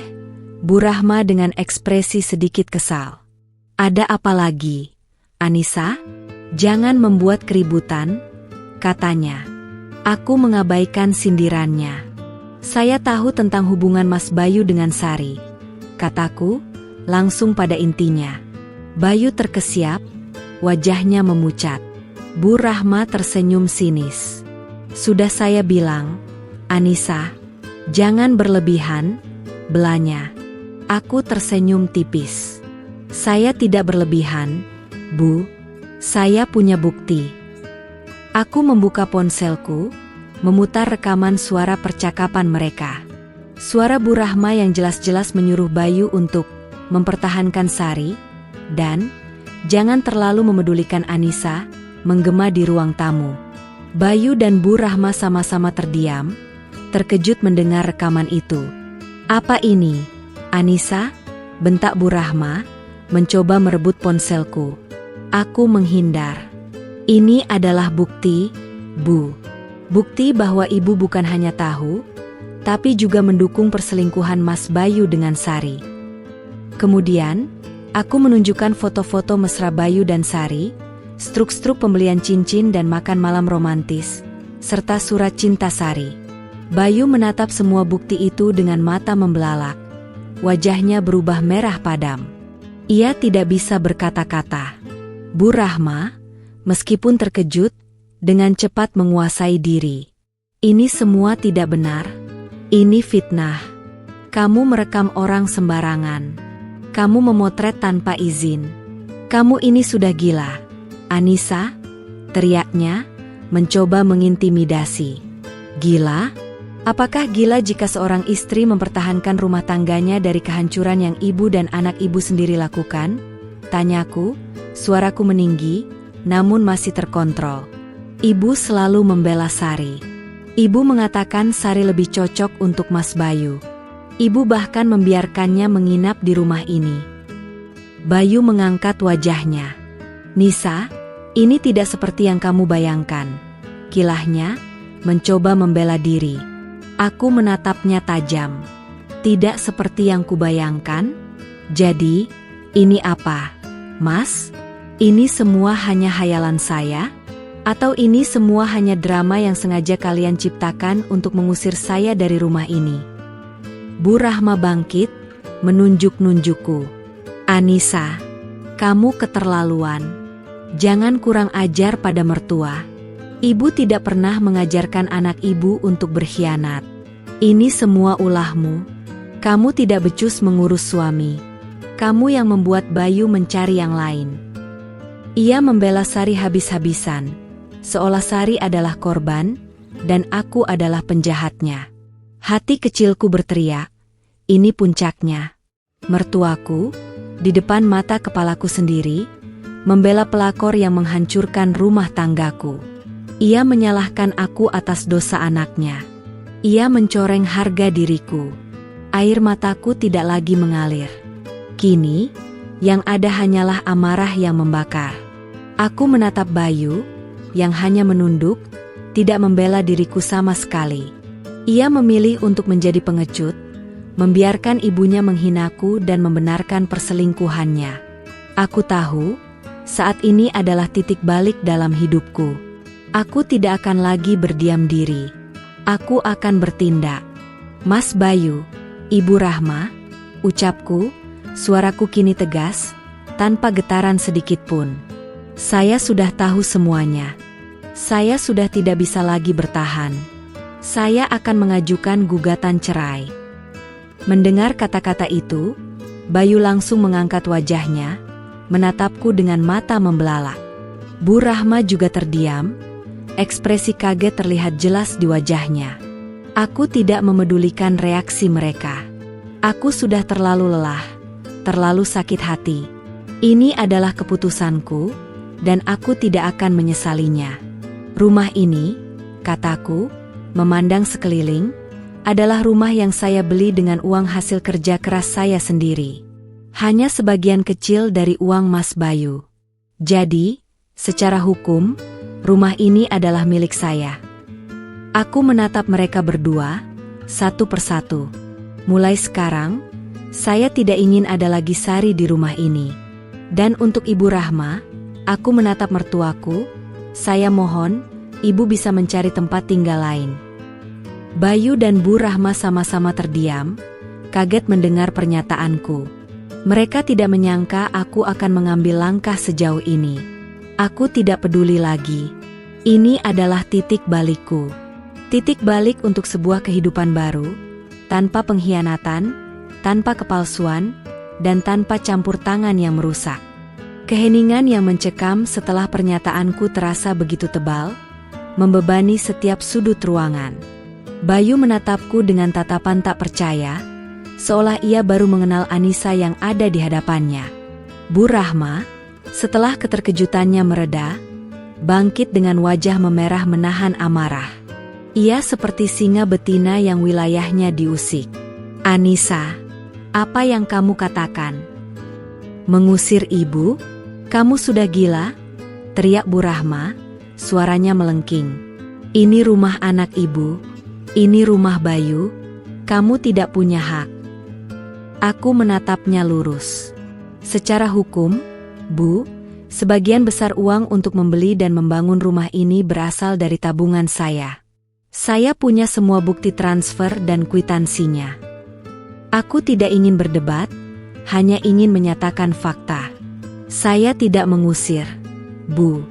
Bu Rahma dengan ekspresi sedikit kesal. Ada apa lagi, Anissa? Jangan membuat keributan, katanya. Aku mengabaikan sindirannya. Saya tahu tentang hubungan Mas Bayu dengan Sari, kataku, langsung pada intinya. Bayu terkesiap, wajahnya memucat. Bu Rahma tersenyum sinis. Sudah saya bilang, Anissa, jangan berlebihan, belanya. Aku tersenyum tipis. Saya tidak berlebihan, Bu. Saya punya bukti. Aku membuka ponselku, memutar rekaman suara percakapan mereka. Suara Bu Rahma yang jelas-jelas menyuruh Bayu untuk mempertahankan Sari, dan jangan terlalu memedulikan Anissa, menggema di ruang tamu. Bayu dan Bu Rahma sama-sama terdiam, terkejut mendengar rekaman itu. Apa ini, Anissa? Bentak Bu Rahma, mencoba merebut ponselku. Aku menghindar. Ini adalah bukti, Bu. Bukti bahwa ibu bukan hanya tahu, tapi juga mendukung perselingkuhan Mas Bayu dengan Sari. Kemudian, aku menunjukkan foto-foto mesra Bayu dan Sari, struk-struk pembelian cincin dan makan malam romantis, serta surat cinta Sari. Bayu menatap semua bukti itu dengan mata membelalak. Wajahnya berubah merah padam. Ia tidak bisa berkata-kata. Bu Rahma, meskipun terkejut, dengan cepat menguasai diri. Ini semua tidak benar. Ini fitnah. Kamu merekam orang sembarangan. Kamu memotret tanpa izin. Kamu ini sudah gila. Anissa, teriaknya, mencoba mengintimidasi. Gila? Apakah gila jika seorang istri mempertahankan rumah tangganya dari kehancuran yang ibu dan anak ibu sendiri lakukan? Tanyaku, suaraku meninggi, namun masih terkontrol. Ibu selalu membela Sari. Ibu mengatakan Sari lebih cocok untuk Mas Bayu. Ibu bahkan membiarkannya menginap di rumah ini. Bayu mengangkat wajahnya. Nisa, ini tidak seperti yang kamu bayangkan. Kilahnya, mencoba membela diri. Aku menatapnya tajam. Tidak seperti yang kubayangkan? Jadi, ini apa? Mas, ini semua hanya hayalan saya? Atau ini semua hanya drama yang sengaja kalian ciptakan untuk mengusir saya dari rumah ini? Bu Rahma bangkit, menunjuk-nunjukku. Anissa, kamu keterlaluan. Jangan kurang ajar pada mertua. Ibu tidak pernah mengajarkan anak ibu untuk berkhianat. Ini semua ulahmu. Kamu tidak becus mengurus suami. Kamu yang membuat Bayu mencari yang lain. Ia membela Sari habis-habisan, seolah Sari adalah korban, dan aku adalah penjahatnya. Hati kecilku berteriak, ini puncaknya. Mertuaku, di depan mata kepalaku sendiri, membela pelakor yang menghancurkan rumah tanggaku. Ia menyalahkan aku atas dosa anaknya. Ia mencoreng harga diriku. Air mataku tidak lagi mengalir. Kini, yang ada hanyalah amarah yang membakar. Aku menatap Bayu, yang hanya menunduk, tidak membela diriku sama sekali. Ia memilih untuk menjadi pengecut, membiarkan ibunya menghinaku dan membenarkan perselingkuhannya. Aku tahu, saat ini adalah titik balik dalam hidupku. Aku tidak akan lagi berdiam diri. Aku akan bertindak. Mas Bayu, Ibu Rahma, ucapku, suaraku kini tegas, tanpa getaran sedikit pun. Saya sudah tahu semuanya. Saya sudah tidak bisa lagi bertahan. Saya akan mengajukan gugatan cerai. Mendengar kata-kata itu, Bayu langsung mengangkat wajahnya, menatapku dengan mata membelalak. Bu Rahma juga terdiam. Ekspresi kaget terlihat jelas di wajahnya. Aku tidak memedulikan reaksi mereka. Aku sudah terlalu lelah, terlalu sakit hati. Ini adalah keputusanku, dan aku tidak akan menyesalinya. Rumah ini, kataku, memandang sekeliling, adalah rumah yang saya beli dengan uang hasil kerja keras saya sendiri. Hanya sebagian kecil dari uang Mas Bayu. Jadi, secara hukum, rumah ini adalah milik saya. Aku menatap mereka berdua, satu persatu. Mulai sekarang, saya tidak ingin ada lagi Sari di rumah ini. Dan untuk Ibu Rahma, aku menatap mertuaku, saya mohon, Ibu bisa mencari tempat tinggal lain. Bayu dan Bu Rahma sama-sama terdiam, kaget mendengar pernyataanku. Mereka tidak menyangka aku akan mengambil langkah sejauh ini. Aku tidak peduli lagi. Ini adalah titik balikku. Titik balik untuk sebuah kehidupan baru, tanpa pengkhianatan, tanpa kepalsuan, dan tanpa campur tangan yang merusak. Keheningan yang mencekam setelah pernyataanku terasa begitu tebal, membebani setiap sudut ruangan. Bayu menatapku dengan tatapan tak percaya, seolah ia baru mengenal Anissa yang ada di hadapannya. Bu Rahma, setelah keterkejutannya mereda, bangkit dengan wajah memerah menahan amarah. Ia seperti singa betina yang wilayahnya diusik. Anissa, apa yang kamu katakan? Mengusir ibu? Kamu sudah gila? Teriak Bu Rahma, suaranya melengking. Ini rumah anak ibu. Ini rumah Bayu. Kamu tidak punya hak. Aku menatapnya lurus. Secara hukum, Bu, sebagian besar uang untuk membeli dan membangun rumah ini berasal dari tabungan saya. Saya punya semua bukti transfer dan kwitansinya. Aku tidak ingin berdebat, hanya ingin menyatakan fakta. Saya tidak mengusir. Bu,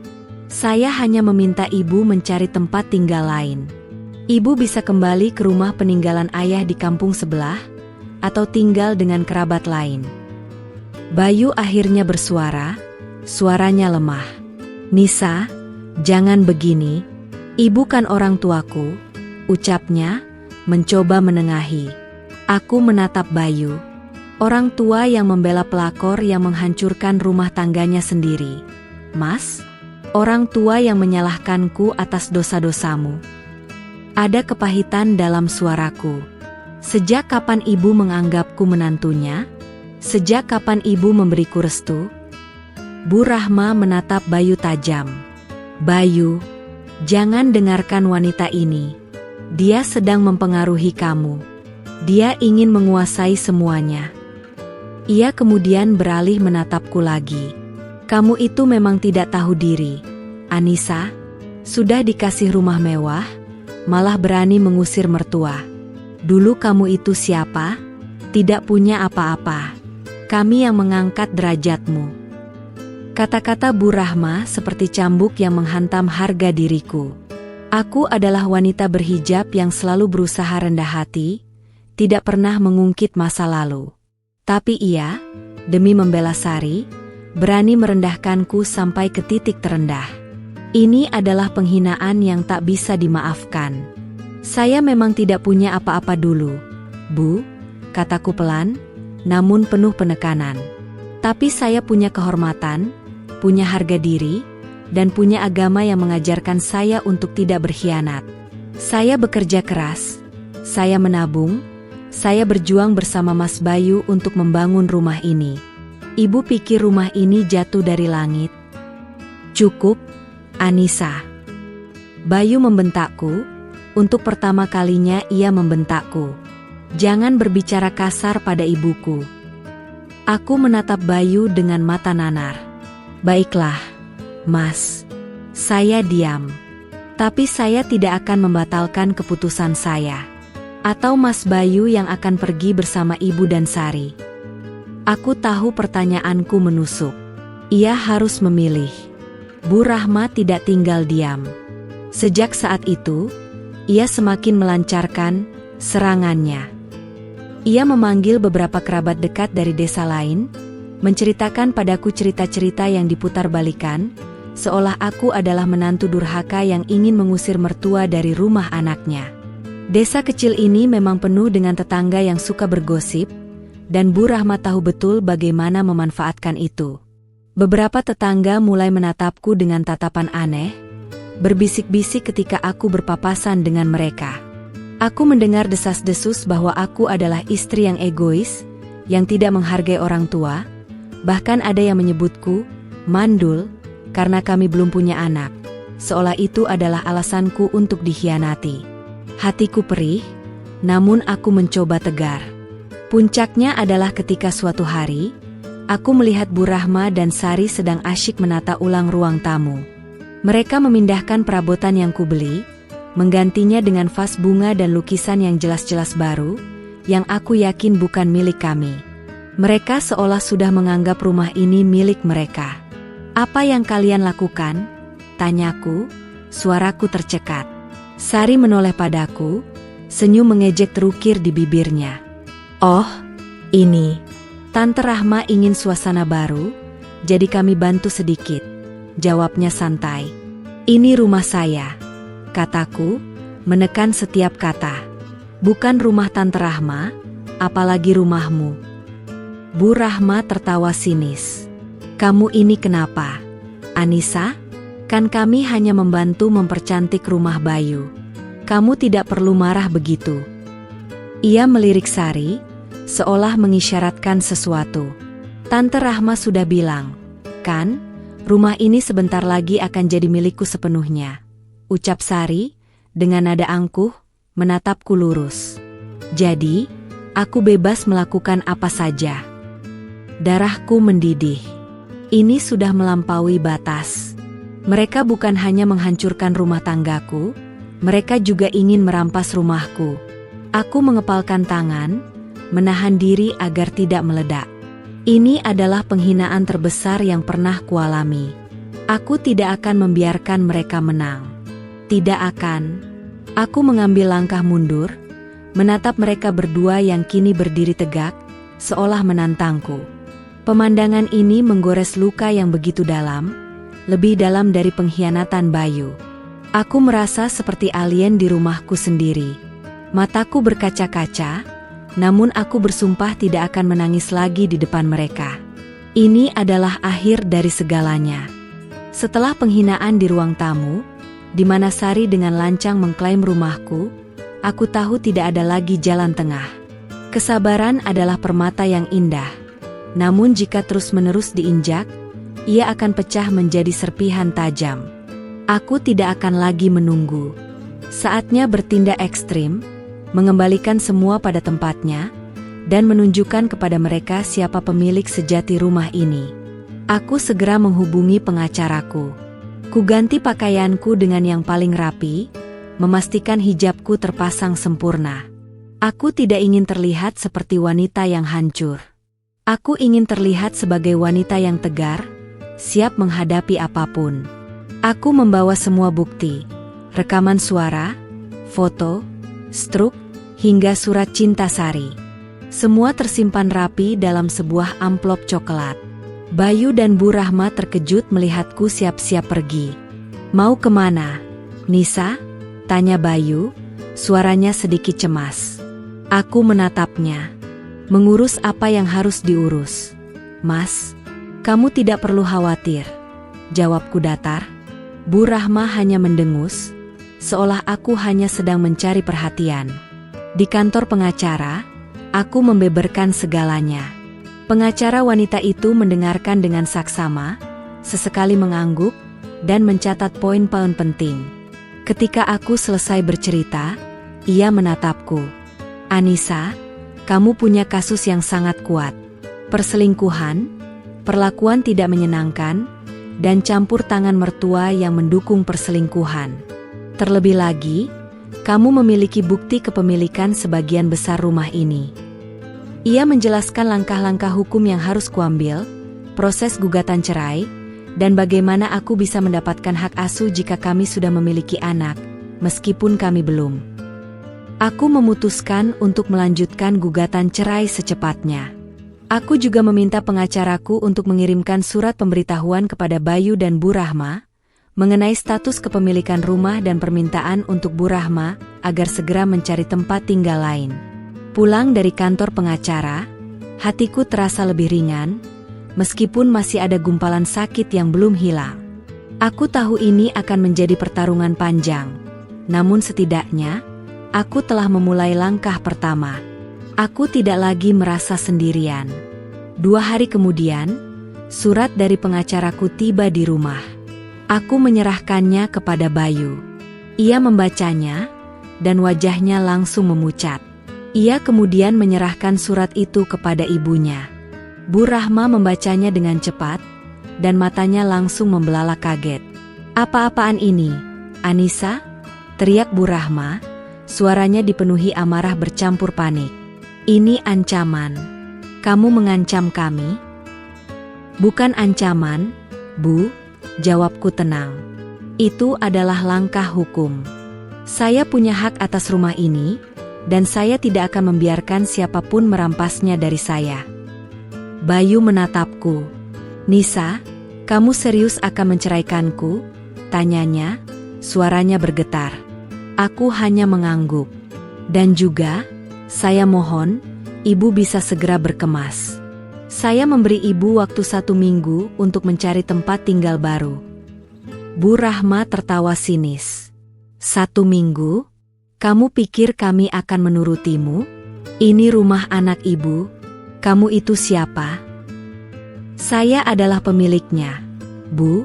saya hanya meminta ibu mencari tempat tinggal lain. Ibu bisa kembali ke rumah peninggalan ayah di kampung sebelah, atau tinggal dengan kerabat lain. Bayu akhirnya bersuara, suaranya lemah. Nisa, jangan begini. Ibu kan orang tuaku, ucapnya, mencoba menengahi. Aku menatap Bayu. Orang tua yang membela pelakor yang menghancurkan rumah tangganya sendiri. Mas, orang tua yang menyalahkanku atas dosa-dosamu. Ada kepahitan dalam suaraku. Sejak kapan ibu menganggapku menantunya? Sejak kapan ibu memberiku restu? Bu Rahma menatap Bayu tajam. Bayu, jangan dengarkan wanita ini. Dia sedang mempengaruhi kamu. Dia ingin menguasai semuanya. Ia kemudian beralih menatapku lagi. Kamu itu memang tidak tahu diri. Anissa, sudah dikasih rumah mewah, malah berani mengusir mertua. Dulu kamu itu siapa? Tidak punya apa-apa. Kami yang mengangkat derajatmu. Kata-kata Bu Rahma seperti cambuk yang menghantam harga diriku. Aku adalah wanita berhijab yang selalu berusaha rendah hati, tidak pernah mengungkit masa lalu. Tapi ia, demi membela Sari, berani merendahkanku sampai ke titik terendah. Ini adalah penghinaan yang tak bisa dimaafkan. Saya memang tidak punya apa-apa dulu, Bu, kataku pelan, namun penuh penekanan. Tapi saya punya kehormatan, punya harga diri, dan punya agama yang mengajarkan saya untuk tidak berkhianat. Saya bekerja keras, saya menabung, saya berjuang bersama Mas Bayu untuk membangun rumah ini. Ibu pikir rumah ini jatuh dari langit? Cukup, Anissa. Bayu membentakku, untuk pertama kalinya ia membentakku. Jangan berbicara kasar pada ibuku. Aku menatap Bayu dengan mata nanar. Baiklah, Mas. Saya diam. Tapi saya tidak akan membatalkan keputusan saya. Atau Mas Bayu yang akan pergi bersama ibu dan Sari. Aku tahu pertanyaanku menusuk. Ia harus memilih. Bu Rahma tidak tinggal diam. Sejak saat itu, ia semakin melancarkan serangannya. Ia memanggil beberapa kerabat dekat dari desa lain, menceritakan padaku cerita-cerita yang diputarbalikkan, seolah aku adalah menantu durhaka yang ingin mengusir mertua dari rumah anaknya. Desa kecil ini memang penuh dengan tetangga yang suka bergosip, dan Bu Rahma tahu betul bagaimana memanfaatkan itu. Beberapa tetangga mulai menatapku dengan tatapan aneh, berbisik-bisik ketika aku berpapasan dengan mereka. Aku mendengar desas-desus bahwa aku adalah istri yang egois, yang tidak menghargai orang tua, bahkan ada yang menyebutku mandul, karena kami belum punya anak, seolah itu adalah alasanku untuk dikhianati. Hatiku perih, namun aku mencoba tegar. Puncaknya adalah ketika suatu hari, aku melihat Bu Rahma dan Sari sedang asyik menata ulang ruang tamu. Mereka memindahkan perabotan yang kubeli, menggantinya dengan vas bunga dan lukisan yang jelas-jelas baru, yang aku yakin bukan milik kami. Mereka seolah sudah menganggap rumah ini milik mereka. Apa yang kalian lakukan? Tanyaku, suaraku tercekat. Sari menoleh padaku, senyum mengejek terukir di bibirnya. Oh, ini. Tante Rahma ingin suasana baru, jadi kami bantu sedikit. Jawabnya santai. Ini rumah saya, kataku, menekan setiap kata. Bukan rumah Tante Rahma, apalagi rumahmu. Bu Rahma tertawa sinis. Kamu ini kenapa? Anissa, kan kami hanya membantu mempercantik rumah Bayu. Kamu tidak perlu marah begitu. Ia melirik Sari, seolah mengisyaratkan sesuatu. Tante Rahma sudah bilang, kan, rumah ini sebentar lagi akan jadi milikku sepenuhnya. Ucap Sari, dengan nada angkuh, menatapku lurus. Jadi, aku bebas melakukan apa saja. Darahku mendidih. Ini sudah melampaui batas. Mereka bukan hanya menghancurkan rumah tanggaku, mereka juga ingin merampas rumahku. Aku mengepalkan tangan, menahan diri agar tidak meledak. Ini adalah penghinaan terbesar yang pernah kualami. Aku tidak akan membiarkan mereka menang. Tidak akan. Aku mengambil langkah mundur, menatap mereka berdua yang kini berdiri tegak, seolah menantangku. Pemandangan ini menggores luka yang begitu dalam, lebih dalam dari pengkhianatan Bayu. Aku merasa seperti alien di rumahku sendiri. Mataku berkaca-kaca, namun aku bersumpah tidak akan menangis lagi di depan mereka. Ini adalah akhir dari segalanya. Setelah penghinaan di ruang tamu, di mana Sari dengan lancang mengklaim rumahku, aku tahu tidak ada lagi jalan tengah. Kesabaran adalah permata yang indah. Namun jika terus-menerus diinjak, ia akan pecah menjadi serpihan tajam. Aku tidak akan lagi menunggu. Saatnya bertindak ekstrim, mengembalikan semua pada tempatnya, dan menunjukkan kepada mereka siapa pemilik sejati rumah ini. Aku segera menghubungi pengacaraku. Kuganti pakaianku dengan yang paling rapi, memastikan hijabku terpasang sempurna. Aku tidak ingin terlihat seperti wanita yang hancur. Aku ingin terlihat sebagai wanita yang tegar, siap menghadapi apapun. Aku membawa semua bukti, rekaman suara, foto, struk, hingga surat cinta Sari. Semua tersimpan rapi dalam sebuah amplop coklat. Bayu dan Bu Rahma terkejut melihatku siap-siap pergi. Mau kemana, Nisa? Tanya Bayu, suaranya sedikit cemas. Aku menatapnya. Mengurus apa yang harus diurus. Mas, kamu tidak perlu khawatir, jawabku datar. Bu Rahma hanya mendengus, seolah aku hanya sedang mencari perhatian. Di kantor pengacara, aku membeberkan segalanya. Pengacara wanita itu mendengarkan dengan saksama, sesekali mengangguk, dan mencatat poin-poin penting. Ketika aku selesai bercerita, ia menatapku. Anissa, kamu punya kasus yang sangat kuat. Perselingkuhan, perlakuan tidak menyenangkan, dan campur tangan mertua yang mendukung perselingkuhan. Terlebih lagi, kamu memiliki bukti kepemilikan sebagian besar rumah ini. Ia menjelaskan langkah-langkah hukum yang harus kuambil, proses gugatan cerai, dan bagaimana aku bisa mendapatkan hak asuh jika kami sudah memiliki anak, meskipun kami belum. Aku memutuskan untuk melanjutkan gugatan cerai secepatnya. Aku juga meminta pengacaraku untuk mengirimkan surat pemberitahuan kepada Bayu dan Bu Rahma, mengenai status kepemilikan rumah dan permintaan untuk Bu Rahma agar segera mencari tempat tinggal lain. Pulang dari kantor pengacara, hatiku terasa lebih ringan, meskipun masih ada gumpalan sakit yang belum hilang. Aku tahu ini akan menjadi pertarungan panjang, namun setidaknya, aku telah memulai langkah pertama. Aku tidak lagi merasa sendirian. 2 hari kemudian, surat dari pengacaraku tiba di rumah. Aku menyerahkannya kepada Bayu. Ia membacanya, dan wajahnya langsung memucat. Ia kemudian menyerahkan surat itu kepada ibunya. Bu Rahma membacanya dengan cepat, dan matanya langsung membelalak kaget. Apa-apaan ini, Anissa? Teriak Bu Rahma, suaranya dipenuhi amarah bercampur panik. Ini ancaman. Kamu mengancam kami? Bukan ancaman, Bu, jawabku tenang. Itu adalah langkah hukum. Saya punya hak atas rumah ini, dan saya tidak akan membiarkan siapapun merampasnya dari saya. Bayu menatapku. Nisa, kamu serius akan menceraikanku? Tanyanya, suaranya bergetar. Aku hanya mengangguk. Dan juga, saya mohon, ibu bisa segera berkemas. Saya memberi ibu waktu 1 minggu untuk mencari tempat tinggal baru. Bu Rahma tertawa sinis. 1 minggu? Kamu pikir kami akan menurutimu? Ini rumah anak ibu. Kamu itu siapa? Saya adalah pemiliknya, Bu,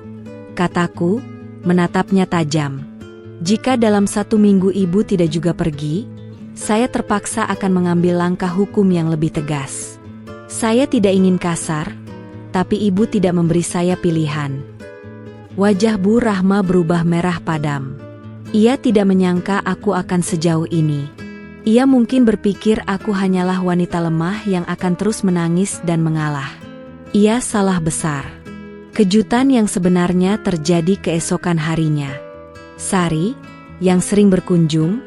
kataku, menatapnya tajam. Jika dalam 1 minggu ibu tidak juga pergi, saya terpaksa akan mengambil langkah hukum yang lebih tegas. Saya tidak ingin kasar, tapi ibu tidak memberi saya pilihan. Wajah Bu Rahma berubah merah padam. Ia tidak menyangka aku akan sejauh ini. Ia mungkin berpikir aku hanyalah wanita lemah yang akan terus menangis dan mengalah. Ia salah besar. Kejutan yang sebenarnya terjadi keesokan harinya. Sari, yang sering berkunjung,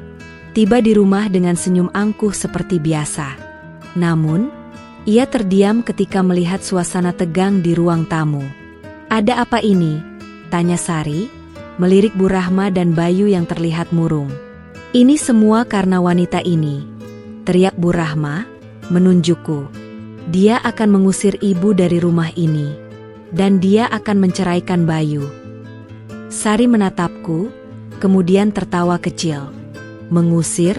tiba di rumah dengan senyum angkuh seperti biasa. Namun, ia terdiam ketika melihat suasana tegang di ruang tamu. "Ada apa ini?" tanya Sari, melirik Bu Rahma dan Bayu yang terlihat murung. "Ini semua karena wanita ini," teriak Bu Rahma, menunjukku. "Dia akan mengusir ibu dari rumah ini, dan dia akan menceraikan Bayu." Sari menatapku, kemudian tertawa kecil. "Mengusir?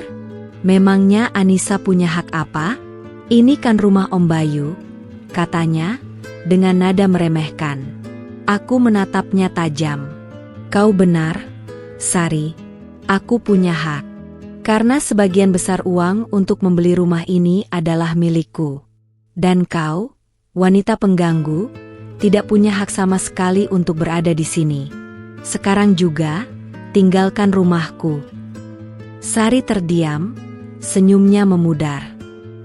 Memangnya Anissa punya hak apa? Ini kan rumah Om Bayu," katanya, dengan nada meremehkan. Aku menatapnya tajam. "Kau benar, Sari. Aku punya hak. Karena sebagian besar uang untuk membeli rumah ini adalah milikku. Dan kau, wanita pengganggu, tidak punya hak sama sekali untuk berada di sini. Sekarang juga, tinggalkan rumahku." Sari terdiam, senyumnya memudar.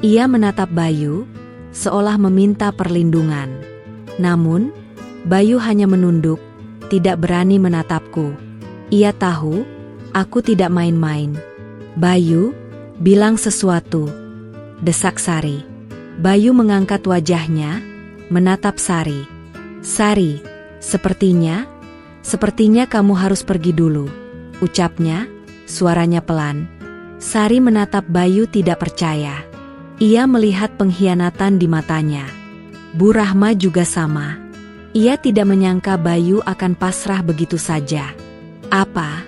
Ia menatap Bayu, seolah meminta perlindungan. Namun, Bayu hanya menunduk, tidak berani menatapku. Ia tahu, aku tidak main-main. "Bayu, bilang sesuatu," desak Sari. Bayu mengangkat wajahnya, menatap Sari. "Sari, sepertinya kamu harus pergi dulu," ucapnya, suaranya pelan. Sari menatap Bayu tidak percaya. Ia melihat pengkhianatan di matanya. Bu Rahma juga sama. Ia tidak menyangka Bayu akan pasrah begitu saja. "Apa?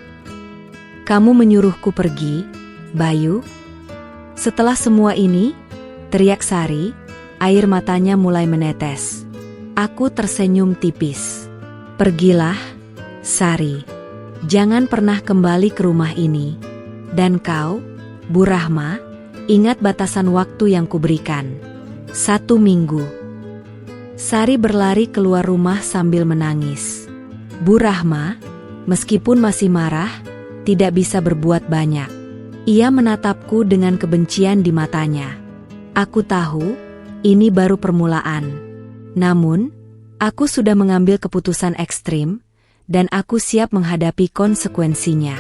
Kamu menyuruhku pergi, Bayu?" "Setelah semua ini," teriak Sari, air matanya mulai menetes. Aku tersenyum tipis. "Pergilah, Sari. Jangan pernah kembali ke rumah ini. Dan kau, Bu Rahma, ingat batasan waktu yang kuberikan. 1 minggu." Sari berlari keluar rumah sambil menangis. Bu Rahma, meskipun masih marah, tidak bisa berbuat banyak. Ia menatapku dengan kebencian di matanya. Aku tahu, ini baru permulaan. Namun, aku sudah mengambil keputusan ekstrim, dan aku siap menghadapi konsekuensinya.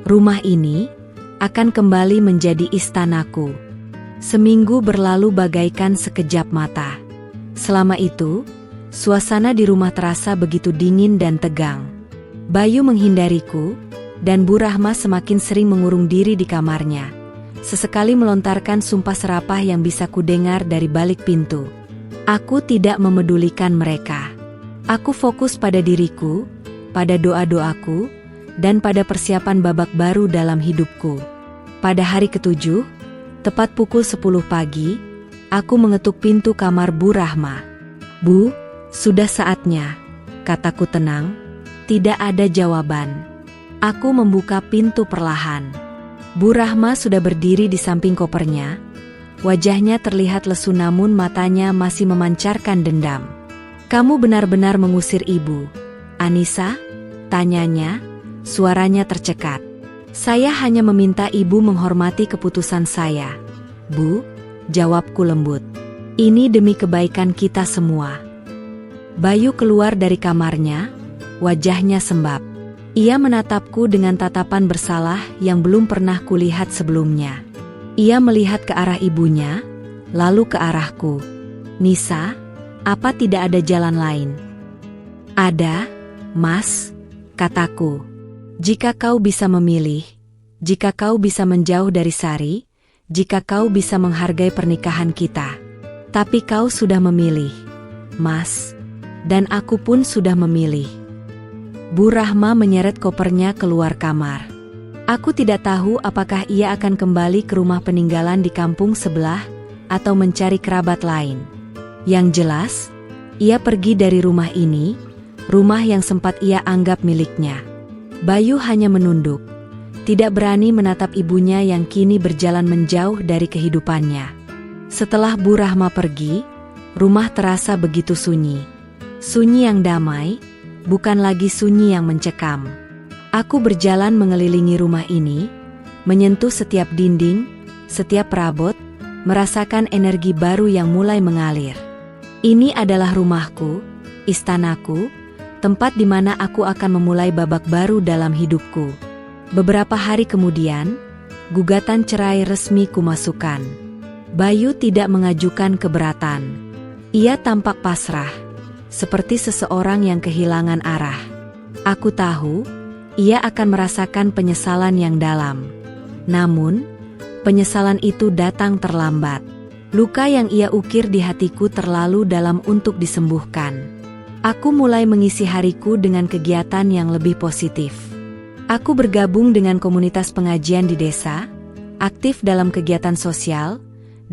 Rumah ini akan kembali menjadi istanaku. Seminggu berlalu bagaikan sekejap mata. Selama itu, suasana di rumah terasa begitu dingin dan tegang. Bayu menghindariku, dan Bu Rahma semakin sering mengurung diri di kamarnya. Sesekali melontarkan sumpah serapah yang bisa kudengar dari balik pintu. Aku tidak memedulikan mereka. Aku fokus pada diriku, pada doa-doaku, dan pada persiapan babak baru dalam hidupku. Pada hari ke-7, tepat pukul 10 pagi, aku mengetuk pintu kamar Bu Rahma. "Bu, sudah saatnya," kataku tenang. Tidak ada jawaban. Aku membuka pintu perlahan. Bu Rahma sudah berdiri di samping kopernya. Wajahnya terlihat lesu namun matanya masih memancarkan dendam. "Kamu benar-benar mengusir ibu, Anissa?" tanyanya, suaranya tercekat. "Saya hanya meminta ibu menghormati keputusan saya, Bu," jawabku lembut. "Ini demi kebaikan kita semua." Bayu keluar dari kamarnya, wajahnya sembab. Ia menatapku dengan tatapan bersalah yang belum pernah kulihat sebelumnya. Ia melihat ke arah ibunya, lalu ke arahku. "Nisa, apa tidak ada jalan lain?" "Ada, Mas," kataku. "Jika kau bisa memilih, jika kau bisa menjauh dari Sari, jika kau bisa menghargai pernikahan kita. Tapi kau sudah memilih, Mas, dan aku pun sudah memilih." Bu Rahma menyeret kopernya keluar kamar. Aku tidak tahu apakah ia akan kembali ke rumah peninggalan di kampung sebelah atau mencari kerabat lain. Yang jelas, ia pergi dari rumah ini, rumah yang sempat ia anggap miliknya. Bayu hanya menunduk, tidak berani menatap ibunya yang kini berjalan menjauh dari kehidupannya. Setelah Bu Rahma pergi, rumah terasa begitu sunyi. Sunyi yang damai, bukan lagi sunyi yang mencekam. Aku berjalan mengelilingi rumah ini, menyentuh setiap dinding, setiap perabot, merasakan energi baru yang mulai mengalir. Ini adalah rumahku, istanaku, tempat di mana aku akan memulai babak baru dalam hidupku. Beberapa hari kemudian, gugatan cerai resmi kumasukkan. Bayu tidak mengajukan keberatan. Ia tampak pasrah, seperti seseorang yang kehilangan arah. Aku tahu, ia akan merasakan penyesalan yang dalam. Namun, penyesalan itu datang terlambat. Luka yang ia ukir di hatiku terlalu dalam untuk disembuhkan. Aku mulai mengisi hariku dengan kegiatan yang lebih positif. Aku bergabung dengan komunitas pengajian di desa, aktif dalam kegiatan sosial,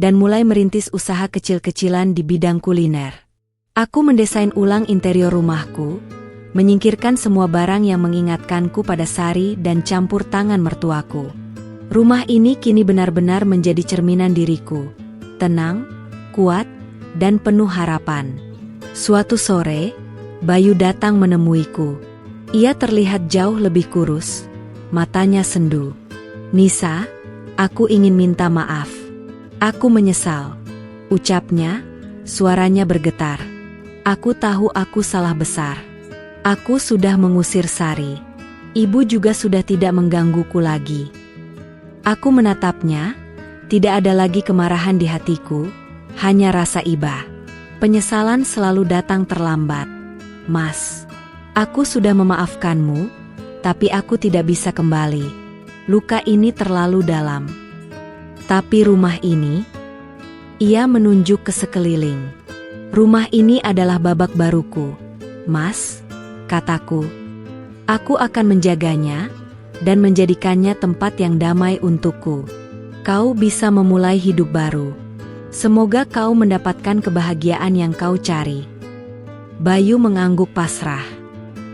dan mulai merintis usaha kecil-kecilan di bidang kuliner. Aku mendesain ulang interior rumahku, menyingkirkan semua barang yang mengingatkanku pada sari dan campur tangan mertuaku. Rumah ini kini benar-benar menjadi cerminan diriku, tenang, kuat, dan penuh harapan. Suatu sore, Bayu datang menemuiku. Ia terlihat jauh lebih kurus, matanya sendu. "Nisa, aku ingin minta maaf. Aku menyesal," ucapnya, suaranya bergetar. "Aku tahu aku salah besar. Aku sudah mengusir Sari. Ibu juga sudah tidak menggangguku lagi." Aku menatapnya, tidak ada lagi kemarahan di hatiku, hanya rasa iba. Penyesalan selalu datang terlambat. "Mas, aku sudah memaafkanmu, tapi aku tidak bisa kembali. Luka ini terlalu dalam. Tapi rumah ini..." Ia menunjuk ke sekeliling. "Rumah ini adalah babak baruku, Mas," kataku. "Aku akan menjaganya dan menjadikannya tempat yang damai untukku. Kau bisa memulai hidup baru. Semoga kau mendapatkan kebahagiaan yang kau cari." Bayu mengangguk pasrah.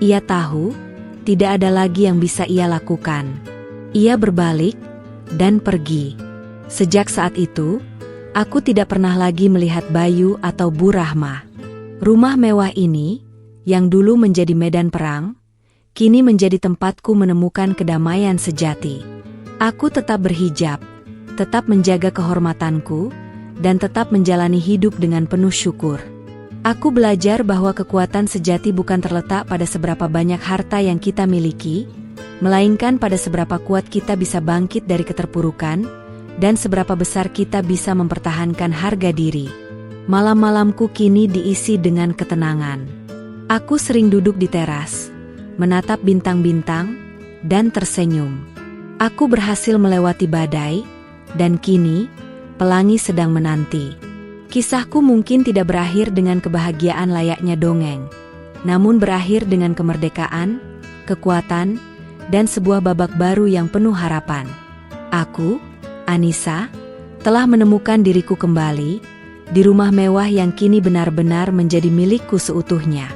Ia tahu, tidak ada lagi yang bisa ia lakukan. Ia berbalik dan pergi. Sejak saat itu, aku tidak pernah lagi melihat Bayu atau Bu Rahma. Rumah mewah ini, yang dulu menjadi medan perang, kini menjadi tempatku menemukan kedamaian sejati. Aku tetap berhijab, tetap menjaga kehormatanku, dan tetap menjalani hidup dengan penuh syukur. Aku belajar bahwa kekuatan sejati bukan terletak pada seberapa banyak harta yang kita miliki, melainkan pada seberapa kuat kita bisa bangkit dari keterpurukan, dan seberapa besar kita bisa mempertahankan harga diri. Malam-malamku kini diisi dengan ketenangan. Aku sering duduk di teras, menatap bintang-bintang, dan tersenyum. Aku berhasil melewati badai, dan kini, pelangi sedang menanti. Kisahku mungkin tidak berakhir dengan kebahagiaan layaknya dongeng, namun berakhir dengan kemerdekaan, kekuatan, dan sebuah babak baru yang penuh harapan. Aku, Anissa, telah menemukan diriku kembali, di rumah mewah yang kini benar-benar menjadi milikku seutuhnya.